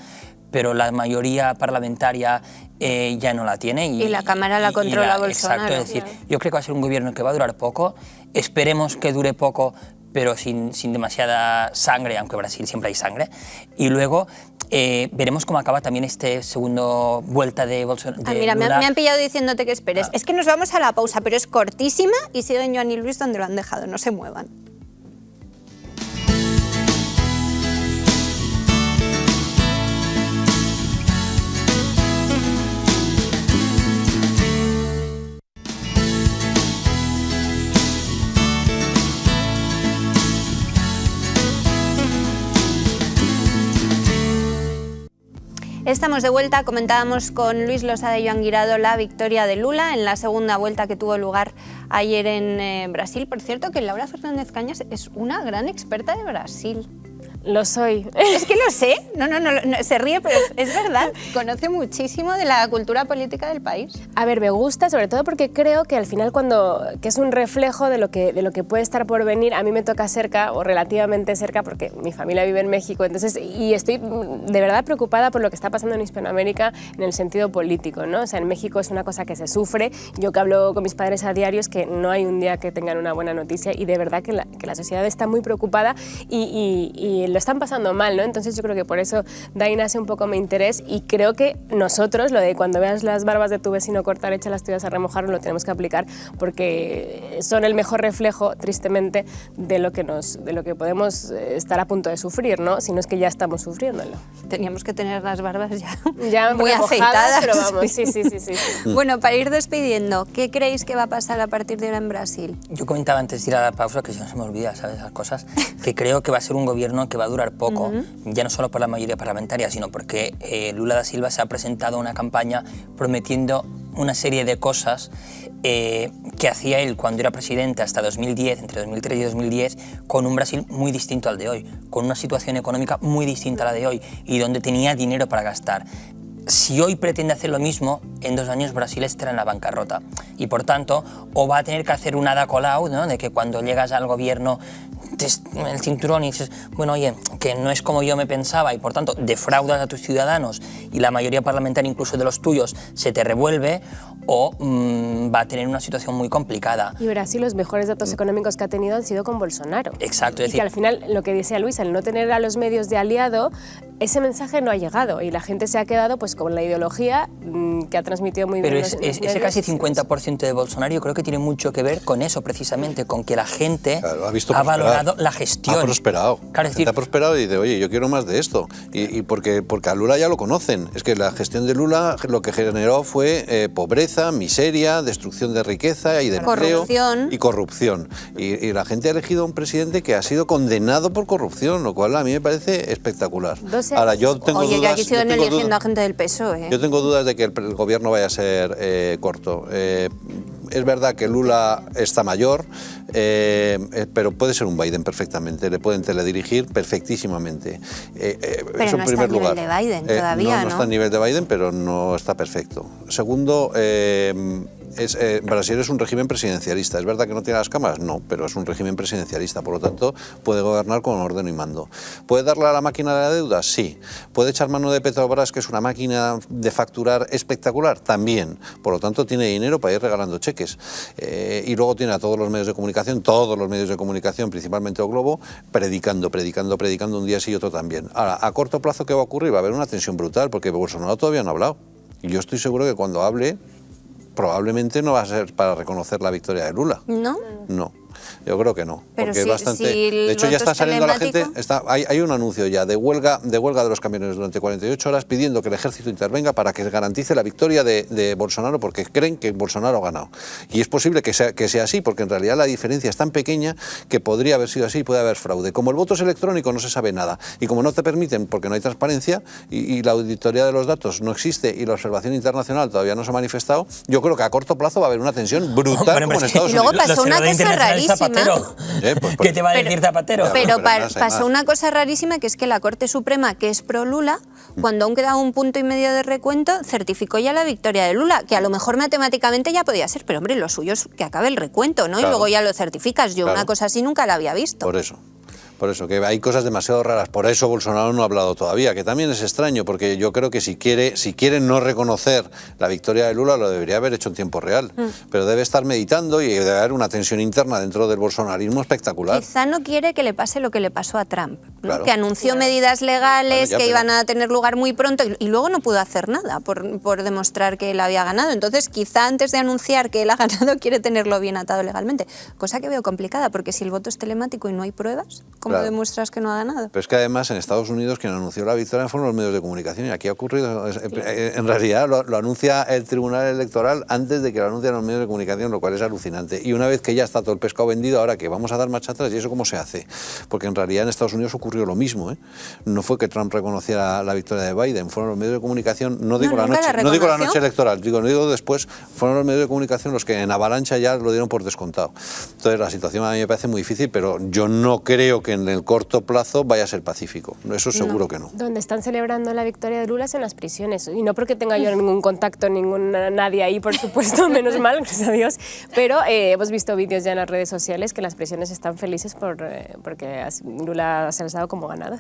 pero la mayoría parlamentaria ya no la tiene. Y la Cámara la controla Bolsonaro. Exacto, es decir, yo creo que va a ser un gobierno que va a durar poco, esperemos que dure poco, pero sin demasiada sangre, aunque en Brasil siempre hay sangre, y luego veremos cómo acaba también este segundo vuelta de Bolsonaro. Mira, me han pillado diciéndote que esperes. Es que nos vamos a la pausa, pero es cortísima y siguen Joan y Luis donde lo han dejado, no se muevan. Estamos de vuelta, comentábamos con Luis Losada y Joan Guirado la victoria de Lula en la segunda vuelta que tuvo lugar ayer en Brasil. Por cierto, que Laura Fernández Cañas es una gran experta de Brasil. Lo soy. Es que lo sé, no, se ríe, pero es verdad, conoce muchísimo de la cultura política del país. A ver, me gusta, sobre todo porque creo que al final que es un reflejo de lo que puede estar por venir. A mí me toca cerca, o relativamente cerca, porque mi familia vive en México, entonces, y estoy de verdad preocupada por lo que está pasando en Hispanoamérica en el sentido político, ¿no? O sea, en México es una cosa que se sufre. Yo que hablo con mis padres a diario es que no hay un día que tengan una buena noticia, y de verdad que la sociedad está muy preocupada y lo están pasando mal, ¿no? Entonces yo creo que por eso de ahí nace un poco mi interés, y creo que nosotros, lo de cuando veas las barbas de tu vecino cortar, echa las tuyas a remojar, lo tenemos que aplicar, porque son el mejor reflejo, tristemente, de lo que podemos estar a punto de sufrir, ¿no? Si no es que ya estamos sufriéndolo. Teníamos que tener las barbas ya muy remojadas, afeitadas. pero vamos, sí. Bueno, para ir despidiendo, ¿qué creéis que va a pasar a partir de ahora en Brasil? Yo comentaba antes de ir a la pausa, que si no se me olvida, ¿sabes? Esas cosas, que creo que va a ser un gobierno que va a durar poco, ya no solo por la mayoría parlamentaria, sino porque Lula da Silva se ha presentado una campaña prometiendo una serie de cosas que hacía él cuando era presidente hasta 2010, entre 2003 y 2010, con un Brasil muy distinto al de hoy, con una situación económica muy distinta a la de hoy y donde tenía dinero para gastar. Si hoy pretende hacer lo mismo, en 2 años Brasil estará en la bancarrota y por tanto o va a tener que hacer un Ada Colau, ¿no? De que cuando llegas al gobierno el cinturón y dices, bueno, oye, que no es como yo me pensaba y por tanto defraudas a tus ciudadanos y la mayoría parlamentaria incluso de los tuyos se te revuelve, o va a tener una situación muy complicada. Y Brasil, los mejores datos económicos que ha tenido han sido con Bolsonaro. Exacto. Es decir, que al final, lo que decía Luis, al no tener a los medios de aliado, ese mensaje no ha llegado y la gente se ha quedado pues con la ideología que ha transmitido muy bien. Pero ese casi 50% de Bolsonaro yo creo que tiene mucho que ver con eso, precisamente, con que la gente ha valorado la gestión. Ha prosperado. Claro, es decir, ha prosperado y dice, oye, yo quiero más de esto. Y porque a Lula ya lo conocen. Es que la gestión de Lula lo que generó fue pobreza, miseria, destrucción de riqueza y de empleo y corrupción. Y la gente ha elegido a un presidente que ha sido condenado por corrupción, lo cual a mí me parece espectacular. Ahora, yo tengo dudas... Oye, que aquí siguen eligiendo a gente del PSOE. Yo tengo dudas de que el gobierno vaya a ser corto. Es verdad que Lula está mayor, pero puede ser un Biden perfectamente, le pueden teledirigir perfectísimamente. Pero no está a nivel de Biden todavía, ¿no? No está a nivel de Biden, pero no está perfecto. Segundo, Brasil es un régimen presidencialista. ¿Es verdad que no tiene las cámaras? No, pero es un régimen presidencialista, por lo tanto puede gobernar con orden y mando. ¿Puede darle a la máquina de la deuda? Sí. ¿Puede echar mano de Petrobras, que es una máquina de facturar espectacular? También. Por lo tanto tiene dinero para ir regalando cheques. Y luego tiene a todos los medios de comunicación, principalmente o Globo, predicando un día sí y otro también. Ahora, a corto plazo, ¿qué va a ocurrir? Va a haber una tensión brutal, porque Bolsonaro todavía no ha hablado. Y yo estoy seguro que cuando hable, probablemente no va a ser para reconocer la victoria de Lula. ¿No? No. Yo creo que no, pero porque es bastante... de hecho, ya está saliendo la gente... Hay un anuncio ya de huelga de los camioneros durante 48 horas pidiendo que el ejército intervenga para que garantice la victoria de Bolsonaro, porque creen que Bolsonaro ha ganado. Y es posible que sea así, porque en realidad la diferencia es tan pequeña que podría haber sido así y puede haber fraude. Como el voto es electrónico, no se sabe nada. Y como no te permiten, porque no hay transparencia, y la auditoría de los datos no existe y la observación internacional todavía no se ha manifestado, yo creo que a corto plazo va a haber una tensión brutal como en Estados Unidos. Y luego pasó una cosa rarísima. Zapatero. Pues, ¿Qué te va a decir Zapatero? Pero pero más, hay pasó más. una cosa rarísima, que es que la Corte Suprema, que es pro Lula, cuando aún quedaba 1,5 puntos de recuento, certificó ya la victoria de Lula, que a lo mejor matemáticamente ya podía ser, pero hombre, lo suyo es que acabe el recuento, ¿no? Claro. Y luego ya lo certificas. Yo Claro. una cosa así nunca la había visto. Por eso, que hay cosas demasiado raras. Por eso Bolsonaro no ha hablado todavía, que también es extraño, porque yo creo que si quiere no reconocer la victoria de Lula, lo debería haber hecho en tiempo real. Pero debe estar meditando y debe haber una tensión interna dentro del bolsonarismo espectacular. Quizá no quiere que le pase lo que le pasó a Trump, ¿no? Claro. Que anunció medidas legales Claro, ya, que pero- iban a tener lugar muy pronto y luego no pudo hacer nada por demostrar que él había ganado. Entonces, quizá antes de anunciar que él ha ganado, quiere tenerlo bien atado legalmente. Cosa que veo complicada, porque si el voto es telemático y no hay pruebas, ¿cómo Claro. demuestras que no ha ganado? Pero es que además en Estados Unidos quien anunció la victoria fueron los medios de comunicación y aquí ha ocurrido, en realidad lo anuncia el Tribunal Electoral antes de que lo anuncien los medios de comunicación, lo cual es alucinante. Y una vez que ya está todo el pescado vendido, ahora que vamos a dar marcha atrás, ¿y eso cómo se hace? Porque en realidad en Estados Unidos ocurrió lo mismo, ¿eh? No fue que Trump reconociera la victoria de Biden, fueron los medios de comunicación, no digo la nunca noche, la no digo la reconoció. noche electoral, digo después, fueron los medios de comunicación los que en avalancha ya lo dieron por descontado. Entonces la situación a mí me parece muy difícil, pero yo no creo que en el corto plazo vaya a ser pacífico. Eso seguro que no. Donde están celebrando la victoria de Lula es en las prisiones. Y no porque tenga yo ningún contacto, nadie ahí, por supuesto, menos mal, gracias a Dios. Pero hemos visto vídeos ya en las redes sociales que las prisiones están felices porque Lula se ha alzado como ganador.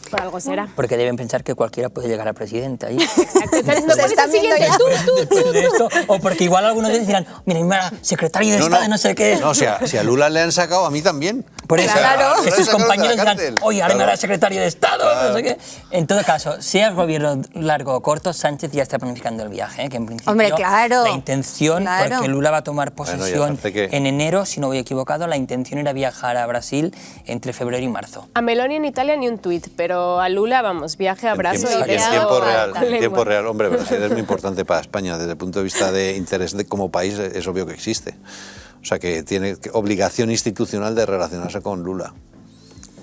Por algo será. Porque deben pensar que cualquiera puede llegar a presidente ahí. Exacto, están diciendo, Se ¿cuál es están el viendo siguiente? ya. Después de esto, o porque igual algunos de ellos dirán, mira, secretario de Estado de no sé qué. No, si a Lula le han sacado, a mí también. Por eso, Claro. que sus Sacaron de la compañeros dirán, cárcel. oye, ahora me Claro. hará secretario de Estado, no sé qué. En todo caso, sea el gobierno largo o corto, Sánchez ya está planificando el viaje, que en principio Hombre, claro. la intención, Claro. porque Lula va a tomar Bueno, y posesión aparte que- en enero, si no voy equivocado, la intención era viajar a Brasil entre febrero y marzo. A Meloni en Italia ni un tuit, pero a Lula, vamos, viaje a Brasil. En beso tiempo o real, alta. en tiempo real. Hombre, Brasil es muy importante para España. Desde el punto de vista de interés como país, es obvio que existe. O sea, que tiene obligación institucional de relacionarse con Lula.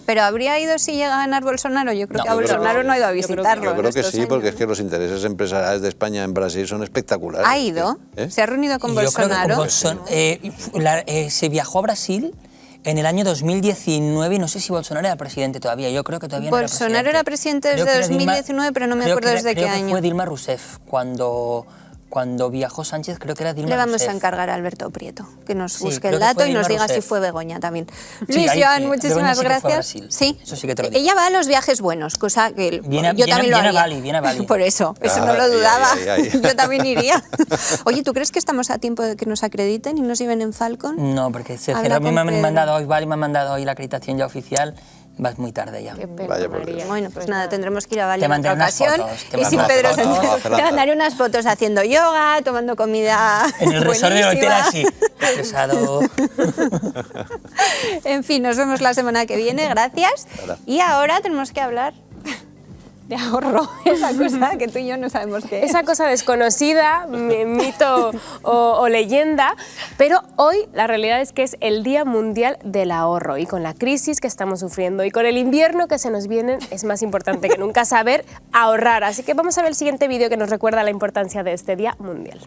Pero habría ido si llega a ganar Bolsonaro. Yo creo No, que a yo creo Bolsonaro que- no ha ido a yo creo que- visitarlo. Yo en creo que estos sí, porque es años. que los intereses empresariales de España en Brasil son espectaculares. ¿Ha ido? ¿Eh? ¿Se ha reunido con Y yo creo que con Bolsonaro? se viajó a Brasil en el año 2019 y no sé si Bolsonaro era presidente todavía. Yo creo que todavía no era presidente. Bolsonaro era presidente Creo desde que era 2019, pero no me creo acuerdo que era- desde qué creo que año. fue Dilma Rousseff cuando viajó Sánchez, creo que era Dilma Le vamos Rousseff. a encargar a Alberto Prieto que nos Sí, busque creo el que dato fue y nos Dilma diga si Rousseff. fue Begoña también. Sí, Luis ahí Joan, sí. muchísimas Begoña sí que fue a gracias. Brasil. Sí, Eso sí que te lo digo. ella va a los viajes buenos, cosa que Viene a- yo viene- también lo viene a haría. Bali, viene a Bali. Por eso no Ah, lo dudaba. ay. Yo también iría. Oye, ¿tú crees que estamos a tiempo de que nos acrediten y nos lleven en Falcon? No, porque se Habla cerró. A mí con me han Pedro. mandado hoy, Bali me han mandado hoy la acreditación ya oficial. Vas muy tarde ya. Qué pena, Vaya por María. Dios. Bueno, pues nada, tendremos que ir a Bali Te en otra mandaré unas ocasión. fotos, te Y sin mandaré Pedro unas Sánchez. fotos. Te mandaré unas fotos haciendo yoga, tomando comida. En el resort del hotel buenísima. así, estresado. En fin, nos vemos la semana que viene, gracias. Y ahora tenemos que hablar de ahorro, esa cosa que tú y yo no sabemos qué es. Esa cosa desconocida, mito o leyenda, pero hoy la realidad es que es el Día Mundial del Ahorro y con la crisis que estamos sufriendo y con el invierno que se nos viene es más importante que nunca saber ahorrar. Así que vamos a ver el siguiente vídeo que nos recuerda la importancia de este Día Mundial.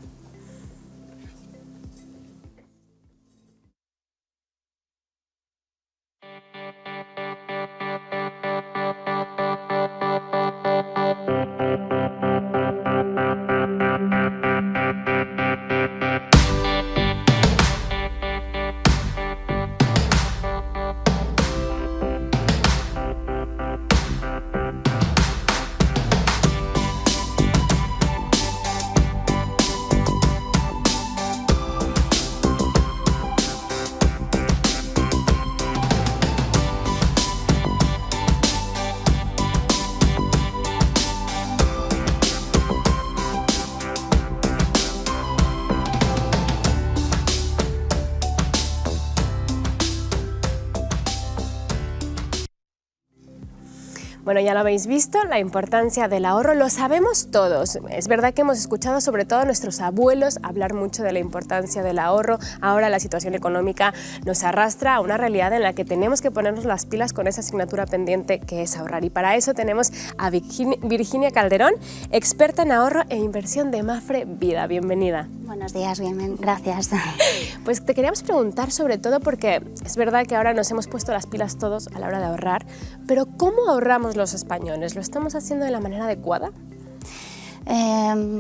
Bueno, ya lo habéis visto, la importancia del ahorro lo sabemos todos. Es verdad que hemos escuchado sobre todo a nuestros abuelos hablar mucho de la importancia del ahorro. Ahora la situación económica nos arrastra a una realidad en la que tenemos que ponernos las pilas con esa asignatura pendiente que es ahorrar. Y para eso tenemos a Virginia Calderón, experta en ahorro e inversión de Mapfre Vida. Bienvenida. Buenos días, bien, gracias. Pues te queríamos preguntar sobre todo porque es verdad que ahora nos hemos puesto las pilas todos a la hora de ahorrar, pero ¿cómo ahorramos los españoles? ¿Lo estamos haciendo de la manera adecuada?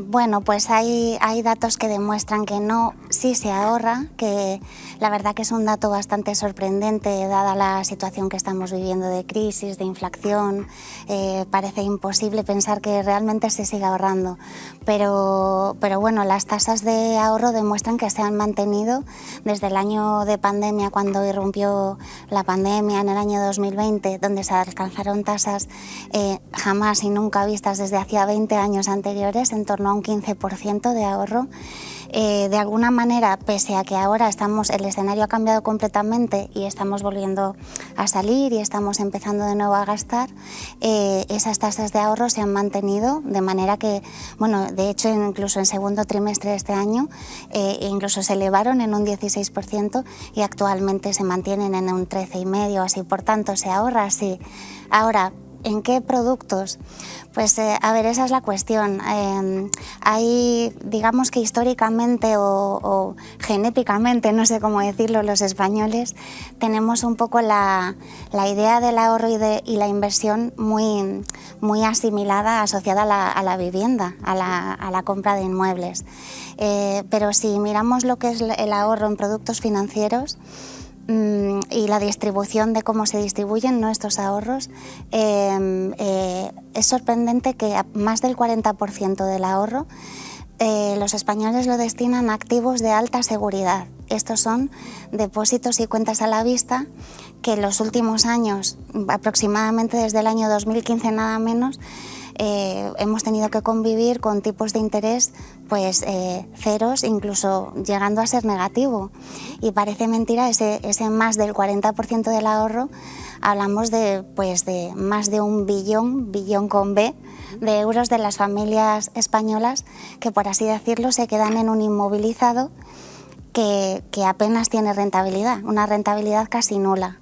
Bueno, pues hay datos que demuestran que no, sí se ahorra, que la verdad que es un dato bastante sorprendente dada la situación que estamos viviendo de crisis, de inflación. Parece imposible pensar que realmente se siga ahorrando, pero bueno, las tasas de ahorro demuestran que se han mantenido desde el año de pandemia, cuando irrumpió la pandemia en el año 2020, donde se alcanzaron tasas jamás y nunca vistas desde hacía 20 años anteriores, en torno a un 15% de ahorro. De alguna manera, pese a que ahora el escenario ha cambiado completamente y estamos volviendo a salir y estamos empezando de nuevo a gastar, esas tasas de ahorro se han mantenido, de manera que, bueno, de hecho, incluso en segundo trimestre de este año, incluso se elevaron en un 16% y actualmente se mantienen en un 13,5%, así. Por tanto, se ahorra así. Ahora, ¿en qué productos? Pues a ver, esa es la cuestión. Hay, digamos que históricamente o genéticamente, no sé cómo decirlo, los españoles tenemos un poco la idea del ahorro y la inversión muy asimilada, asociada a la vivienda, a la compra de inmuebles. Pero si miramos lo que es el ahorro en productos financieros, y la distribución de cómo se distribuyen nuestros ahorros, es sorprendente que más del 40% del ahorro los españoles lo destinan a activos de alta seguridad. Estos son depósitos y cuentas a la vista que en los últimos años, aproximadamente desde el año 2015 nada menos, hemos tenido que convivir con tipos de interés pues ceros, incluso llegando a ser negativo. Y parece mentira, ese más del 40% del ahorro, hablamos de más de 1 billón con B, de euros de las familias españolas que, por así decirlo, se quedan en un inmovilizado que apenas tiene rentabilidad, una rentabilidad casi nula.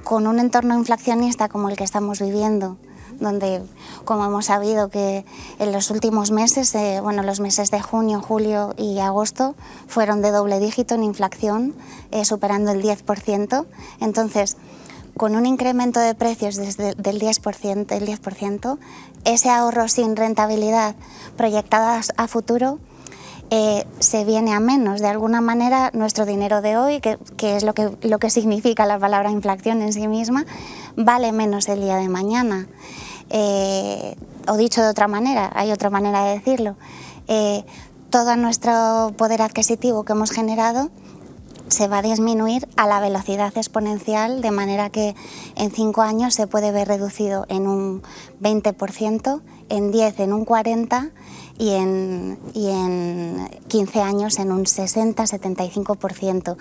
Con un entorno inflacionista como el que estamos viviendo, donde, como hemos sabido, que en los últimos meses, los meses de junio, julio y agosto fueron de doble dígito en inflación, superando el 10%. Entonces, con un incremento de precios del 10%, ese ahorro sin rentabilidad proyectada a futuro se viene a menos. De alguna manera, nuestro dinero de hoy, que es lo que significa la palabra inflación en sí misma, vale menos el día de mañana. O dicho de otra manera, hay otra manera de decirlo, todo nuestro poder adquisitivo que hemos generado se va a disminuir a la velocidad exponencial, de manera que en 5 años se puede ver reducido en un 20%, en 10 en un 40% y en 15 años en un 60-75%.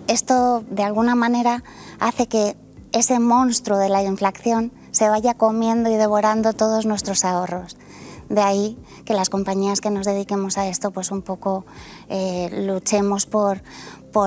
Esto, de alguna manera, hace que ese monstruo de la inflación se vaya comiendo y devorando todos nuestros ahorros. De ahí que las compañías que nos dediquemos a esto, pues un poco luchemos por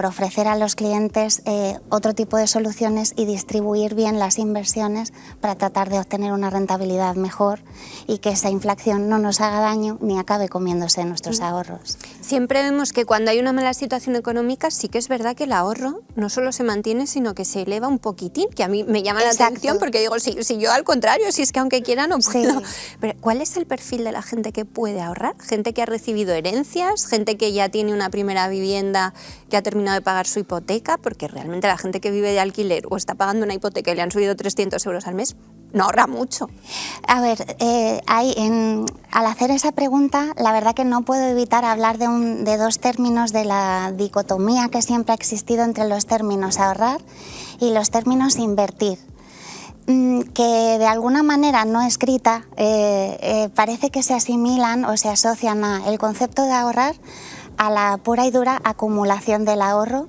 ofrecer a los clientes otro tipo de soluciones y distribuir bien las inversiones para tratar de obtener una rentabilidad mejor y que esa inflación no nos haga daño ni acabe comiéndose nuestros ahorros. Siempre vemos que cuando hay una mala situación económica sí que es verdad que el ahorro no solo se mantiene, sino que se eleva un poquitín, que a mí me llama la atención porque digo, si yo al contrario, si es que aunque quiera no puedo. Sí. Pero ¿cuál es el perfil de la gente que puede ahorrar? ¿Gente que ha recibido herencias? ¿Gente que ya tiene una primera vivienda, que ha terminado de pagar su hipoteca? Porque realmente la gente que vive de alquiler o está pagando una hipoteca y le han subido 300 euros al mes, no ahorra mucho. A ver, al hacer esa pregunta, la verdad que no puedo evitar hablar de dos términos de la dicotomía que siempre ha existido entre los términos ahorrar y los términos invertir, que de alguna manera no escrita parece que se asimilan o se asocian el concepto de ahorrar a la pura y dura acumulación del ahorro,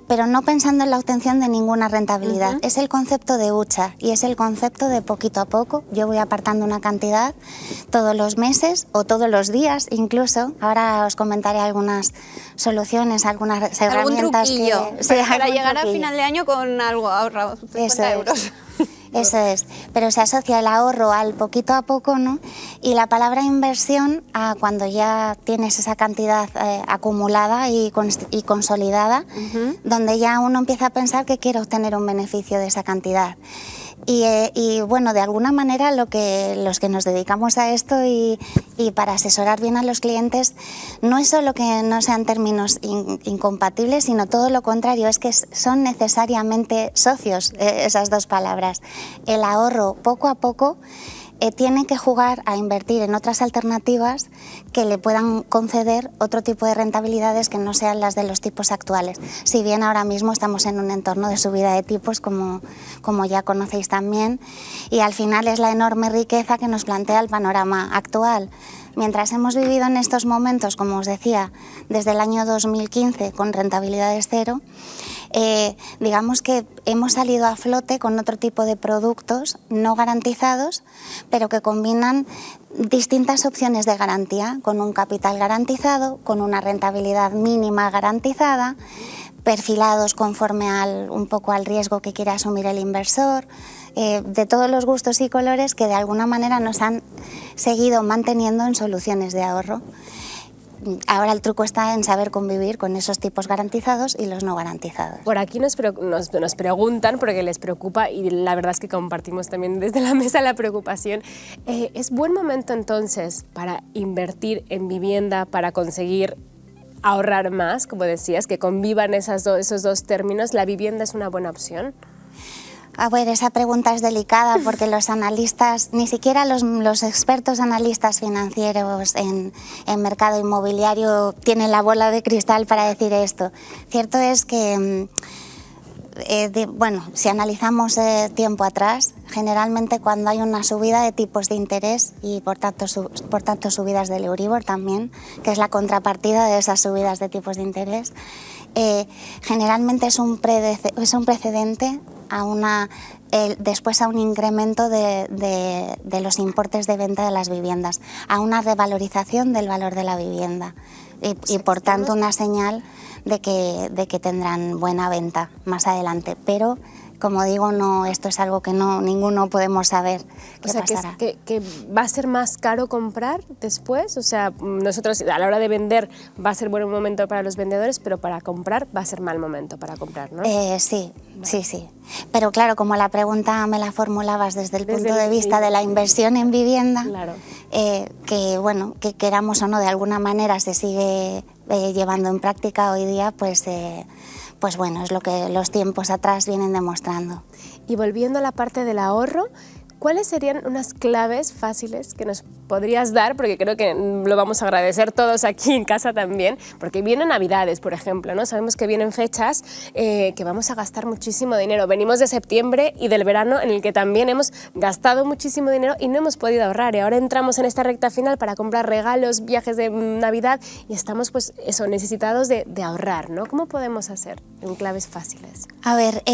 pero no pensando en la obtención de ninguna rentabilidad. Es el concepto de hucha y es el concepto de poquito a poco. Yo voy apartando una cantidad todos los meses o todos los días incluso. Ahora os comentaré algunas soluciones, algunas herramientas. ¿Algún truquillo? Para llegar a final de año con algo ahorrado, 50 euros. Eso es, pero se asocia el ahorro al poquito a poco, ¿no? Y la palabra inversión a cuando ya tienes esa cantidad acumulada y consolidada, donde ya uno empieza a pensar que quiere obtener un beneficio de esa cantidad. Y bueno, de alguna manera los que nos dedicamos a esto y para asesorar bien a los clientes, no es solo que no sean términos incompatibles, sino todo lo contrario, es que son necesariamente socios esas dos palabras. El ahorro poco a poco tiene que jugar a invertir en otras alternativas que le puedan conceder otro tipo de rentabilidades que no sean las de los tipos actuales. Si bien ahora mismo estamos en un entorno de subida de tipos, como ya conocéis también, y al final es la enorme riqueza que nos plantea el panorama actual. Mientras hemos vivido en estos momentos, como os decía, desde el año 2015 con rentabilidades cero, digamos que hemos salido a flote con otro tipo de productos no garantizados, pero que combinan distintas opciones de garantía, con un capital garantizado, con una rentabilidad mínima garantizada, perfilados conforme un poco al riesgo que quiere asumir el inversor, de todos los gustos y colores que de alguna manera nos han seguido manteniendo en soluciones de ahorro. Ahora el truco está en saber convivir con esos tipos garantizados y los no garantizados. Por aquí nos preguntan, porque les preocupa, y la verdad es que compartimos también desde la mesa la preocupación. ¿Es buen momento entonces para invertir en vivienda, para conseguir ahorrar más, como decías, que convivan esos dos términos? ¿La vivienda es una buena opción? A ver, esa pregunta es delicada porque los analistas, ni siquiera los expertos analistas financieros en mercado inmobiliario tienen la bola de cristal para decir esto. Cierto es que, bueno, si analizamos tiempo atrás, generalmente cuando hay una subida de tipos de interés y por tanto subidas del Euribor también, que es la contrapartida de esas subidas de tipos de interés, generalmente es un precedente después a un incremento de los importes de venta de las viviendas, a una revalorización del valor de la vivienda y por tanto una señal de que tendrán buena venta más adelante. Pero, como digo, no, esto es algo que ninguno podemos saber qué pasará. Que va a ser más caro comprar después, o sea, nosotros a la hora de vender va a ser buen momento para los vendedores, pero para comprar va a ser mal momento para comprar, ¿no? Sí. Pero claro, como la pregunta me la formulabas desde el punto de vista de la inversión en vivienda, claro. Que bueno, que queramos o no, de alguna manera se sigue llevando en práctica hoy día, pues bueno, es lo que los tiempos atrás vienen demostrando. Y volviendo a la parte del ahorro, ¿cuáles serían unas claves fáciles que nos podrías dar? Porque creo que lo vamos a agradecer todos aquí en casa también, porque vienen Navidades, por ejemplo, ¿no? Sabemos que vienen fechas que vamos a gastar muchísimo dinero. Venimos de septiembre y del verano en el que también hemos gastado muchísimo dinero y no hemos podido ahorrar. Y ahora entramos en esta recta final para comprar regalos, viajes de Navidad y estamos, pues, necesitados de ahorrar, ¿no? ¿Cómo podemos hacer en claves fáciles? A ver,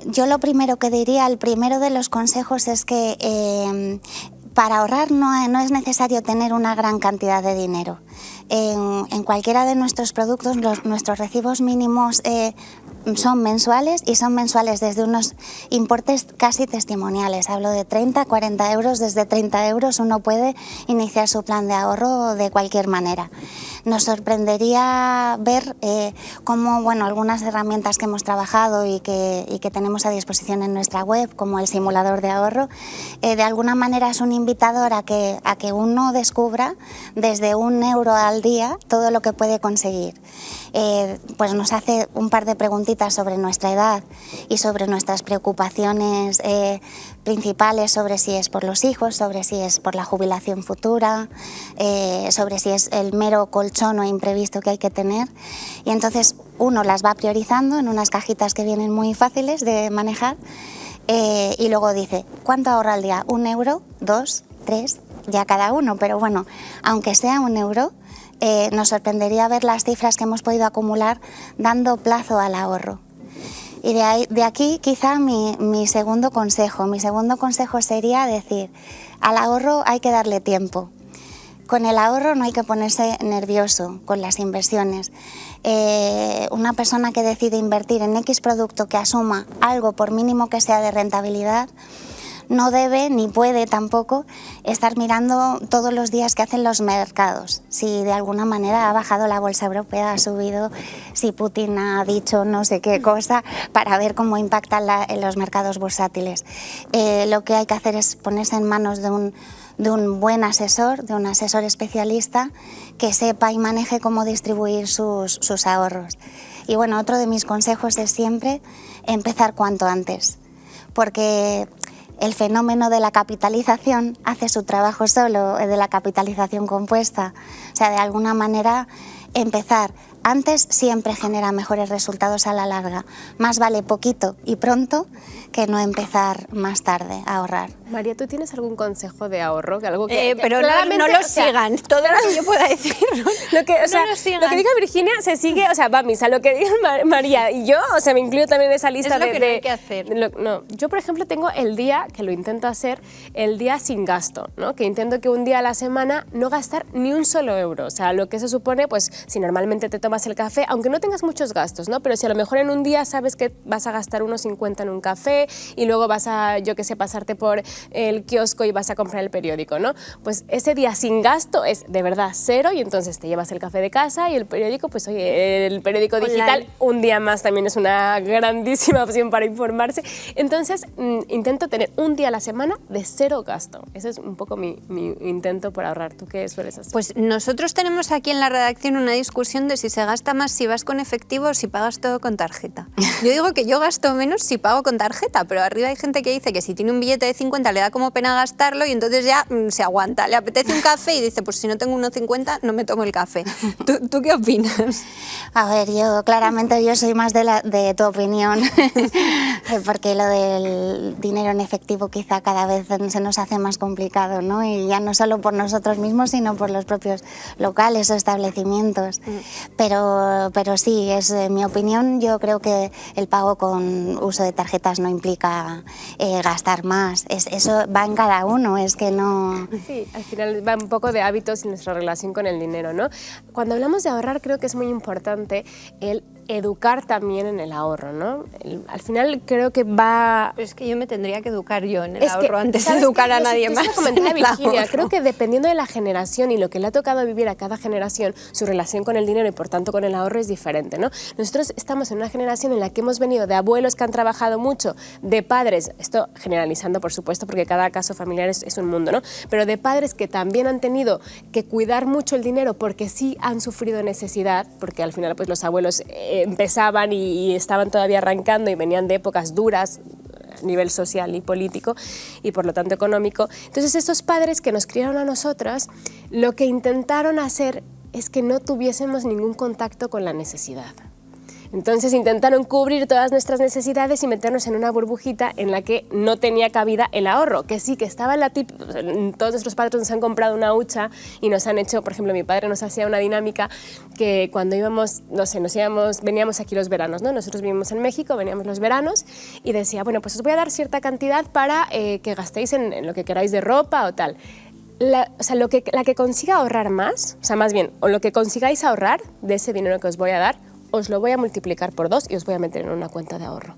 yo lo primero que diría, el primero de los consejos es que para ahorrar no es necesario tener una gran cantidad de dinero. En cualquiera de nuestros productos nuestros recibos mínimos son mensuales y son mensuales desde unos importes casi testimoniales. Hablo de 30, 40 euros. Desde 30 euros uno puede iniciar su plan de ahorro de cualquier manera. Nos sorprendería ver cómo, bueno, algunas herramientas que hemos trabajado y que tenemos a disposición en nuestra web, como el simulador de ahorro, de alguna manera es un invitador a que uno descubra desde 1 euro al día todo lo que puede conseguir. Pues nos hace un par de preguntitas sobre nuestra edad y sobre nuestras preocupaciones principales, sobre si es por los hijos, sobre si es por la jubilación futura, sobre si es el mero colchón o imprevisto que hay que tener. Y entonces uno las va priorizando en unas cajitas que vienen muy fáciles de manejar y luego dice, ¿cuánto ahorra al día? ¿1 euro? ¿2? ¿3? Ya cada uno, pero bueno, aunque sea 1 euro, nos sorprendería ver las cifras que hemos podido acumular dando plazo al ahorro. Y de aquí quizá mi segundo consejo. Mi segundo consejo sería decir, al ahorro hay que darle tiempo. Con el ahorro no hay que ponerse nervioso con las inversiones. Una persona que decide invertir en X producto que asuma algo, por mínimo que sea, de rentabilidad, no debe ni puede tampoco estar mirando todos los días qué hacen los mercados. Si de alguna manera ha bajado la bolsa europea, ha subido, si Putin ha dicho no sé qué cosa, para ver cómo impactan en los mercados bursátiles. Lo que hay que hacer es ponerse en manos de un buen asesor, de un asesor especialista que sepa y maneje cómo distribuir sus ahorros. Y bueno, otro de mis consejos es siempre empezar cuanto antes, porque el fenómeno de la capitalización hace su trabajo solo, de la capitalización compuesta. O sea, de alguna manera, empezar antes siempre genera mejores resultados a la larga. Más vale poquito y pronto que no empezar más tarde a ahorrar. María, ¿tú tienes algún consejo de ahorro? Algo que pero no lo sigan, todo lo que yo pueda decir. Lo que diga Virginia se sigue, o sea, va a misa. Lo que diga María y yo, o sea, me incluyo también en esa lista es lo que no hay que hacer. No, yo, por ejemplo, tengo el día, que lo intento hacer, el día sin gasto, ¿no? Que intento que un día a la semana no gastar ni un solo euro. O sea, lo que se supone, pues, si normalmente te tomas el café, aunque no tengas muchos gastos, ¿no? Pero si a lo mejor en un día sabes que vas a gastar unos 50 en un café y luego vas a, yo qué sé, pasarte por el kiosco y vas a comprar el periódico, ¿no? Pues ese día sin gasto es de verdad cero y entonces te llevas el café de casa y el periódico, pues oye, el periódico digital un día más también es una grandísima opción para informarse. Entonces intento tener un día a la semana de cero gasto. Ese es un poco mi intento por ahorrar. ¿Tú qué sueles hacer? Pues nosotros tenemos aquí en la redacción una discusión de si se gasta más si vas con efectivo o si pagas todo con tarjeta. Yo digo que yo gasto menos si pago con tarjeta, pero arriba hay gente que dice que si tiene un billete de 50 le da como pena gastarlo y entonces ya se aguanta. Le apetece un café y dice, pues si no tengo unos 50 no me tomo el café. ¿Tú qué opinas? A ver, claramente yo soy más de tu opinión, porque lo del dinero en efectivo quizá cada vez se nos hace más complicado, ¿no? Y ya no solo por nosotros mismos, sino por los propios locales o establecimientos. Pero sí, es mi opinión. Yo creo que el pago con uso de tarjetas no implica gastar más. Eso va en cada uno, es que no... Sí, al final va un poco de hábitos y nuestra relación con el dinero, ¿no? Cuando hablamos de ahorrar creo que es muy importante el educar también en el ahorro, ¿no? Al final creo que va... Pero es que yo me tendría que educar yo en el ahorro antes de educar a nadie más. Virginia, creo que dependiendo de la generación y lo que le ha tocado vivir a cada generación, su relación con el dinero y por tanto con el ahorro es diferente, ¿no? Nosotros estamos en una generación en la que hemos venido de abuelos que han trabajado mucho, de padres, esto generalizando por supuesto porque cada caso familiar es un mundo, ¿no? Pero de padres que también han tenido que cuidar mucho el dinero porque sí han sufrido necesidad, porque al final pues los abuelos empezaban y estaban todavía arrancando y venían de épocas duras a nivel social y político y por lo tanto económico. Entonces estos padres que nos criaron a nosotras, lo que intentaron hacer es que no tuviésemos ningún contacto con la necesidad. Entonces intentaron cubrir todas nuestras necesidades y meternos en una burbujita en la que no tenía cabida el ahorro, que sí, que estaba en la todos nuestros padres nos han comprado una hucha y nos han hecho, por ejemplo, mi padre nos hacía una dinámica que cuando íbamos, no sé, veníamos aquí los veranos, ¿no? Nosotros vivimos en México, veníamos los veranos y decía, bueno, pues os voy a dar cierta cantidad para que gastéis en lo que queráis de ropa o tal. La que consiga ahorrar más, o sea, más bien, o lo que consigáis ahorrar de ese dinero que os voy a dar, os lo voy a multiplicar por 2 y os voy a meter en una cuenta de ahorro.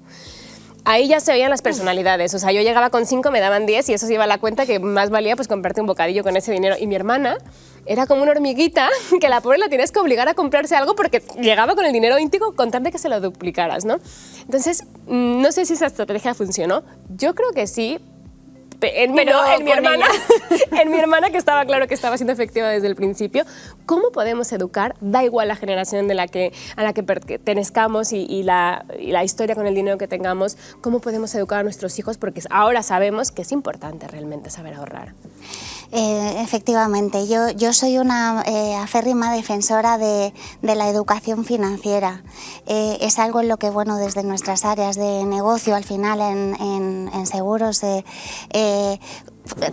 Ahí ya se veían las personalidades, o sea, yo llegaba con 5, me daban 10 y eso se iba a la cuenta que más valía pues comprarte un bocadillo con ese dinero. Y mi hermana era como una hormiguita que la pobre la tienes que obligar a comprarse algo porque llegaba con el dinero íntegro con tal de que se lo duplicaras, ¿no? Entonces, no sé si esa estrategia funcionó, yo creo que sí. En mi hermana, que estaba claro que estaba siendo efectiva desde el principio. ¿Cómo podemos educar? Da igual la generación a la que pertenezcamos y la historia con el dinero que tengamos. ¿Cómo podemos educar a nuestros hijos? Porque ahora sabemos que es importante realmente saber ahorrar. Efectivamente, yo soy una aférrima defensora de la educación financiera. Es algo en lo que, bueno, desde nuestras áreas de negocio, al final en seguros,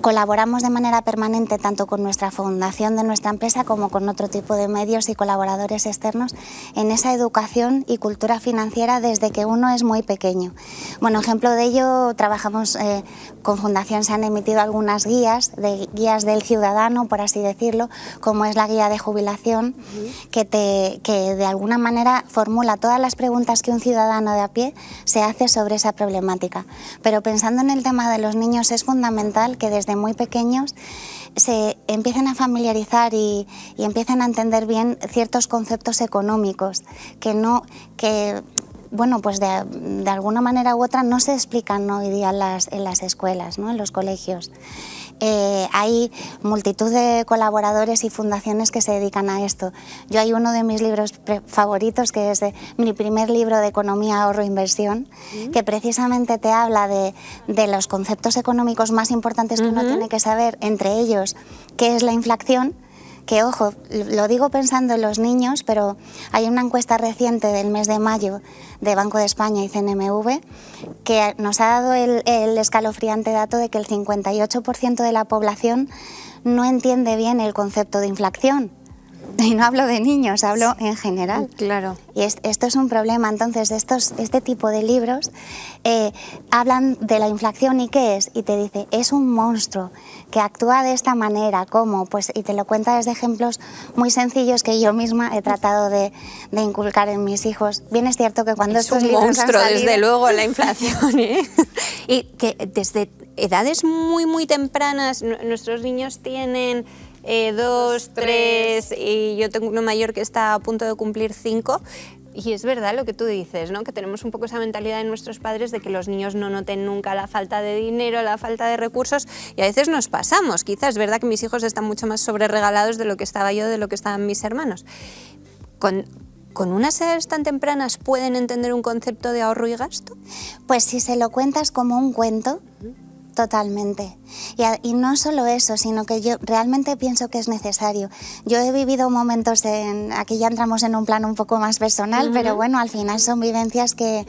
colaboramos de manera permanente tanto con nuestra fundación de nuestra empresa como con otro tipo de medios y colaboradores externos en esa educación y cultura financiera desde que uno es muy pequeño. Bueno, ejemplo de ello, trabajamos con Fundación, se han emitido algunas guías guías del ciudadano, por así decirlo, como es la guía de jubilación, que de alguna manera formula todas las preguntas que un ciudadano de a pie se hace sobre esa problemática. Pero pensando en el tema de los niños, es fundamental que desde muy pequeños se empiecen a familiarizar y empiecen a entender bien ciertos conceptos económicos que bueno, pues de alguna manera u otra no se explican hoy día en las escuelas, ¿no? En los colegios. Hay multitud de colaboradores y fundaciones que se dedican a esto. Yo hay uno de mis libros favoritos, que es mi primer libro de economía, ahorro, inversión, que precisamente te habla de los conceptos económicos más importantes que uno tiene que saber, entre ellos qué es la inflación. Que, ojo, lo digo pensando en los niños, pero hay una encuesta reciente del mes de mayo de Banco de España y CNMV que nos ha dado el escalofriante dato de que el 58% de la población no entiende bien el concepto de inflación. Y no hablo de niños, hablo en general. Claro. Y esto es un problema. Entonces, este tipo de libros hablan de la inflación y qué es. Y te dice, es un monstruo que actúa de esta manera, ¿cómo? Pues, y te lo cuenta desde ejemplos muy sencillos que yo misma he tratado de inculcar en mis hijos. Bien es cierto que cuando estos libros han monstruo, salido, desde luego, la inflación, ¿eh? Y que desde edades muy, muy tempranas, nuestros niños tienen 2, 3, y yo tengo uno mayor que está a punto de cumplir 5. Y es verdad lo que tú dices, ¿no? Que tenemos un poco esa mentalidad de nuestros padres de que los niños no noten nunca la falta de dinero, la falta de recursos, y a veces nos pasamos. Quizás es verdad que mis hijos están mucho más sobreregalados de lo que estaba yo, de lo que estaban mis hermanos. ¿Con unas edades tan tempranas pueden entender un concepto de ahorro y gasto? pues si se lo cuentas como un cuento, totalmente. Y no solo eso, sino que yo realmente pienso que es necesario. Yo he vivido momentos aquí ya entramos en un plano un poco más personal, pero bueno, al final son vivencias que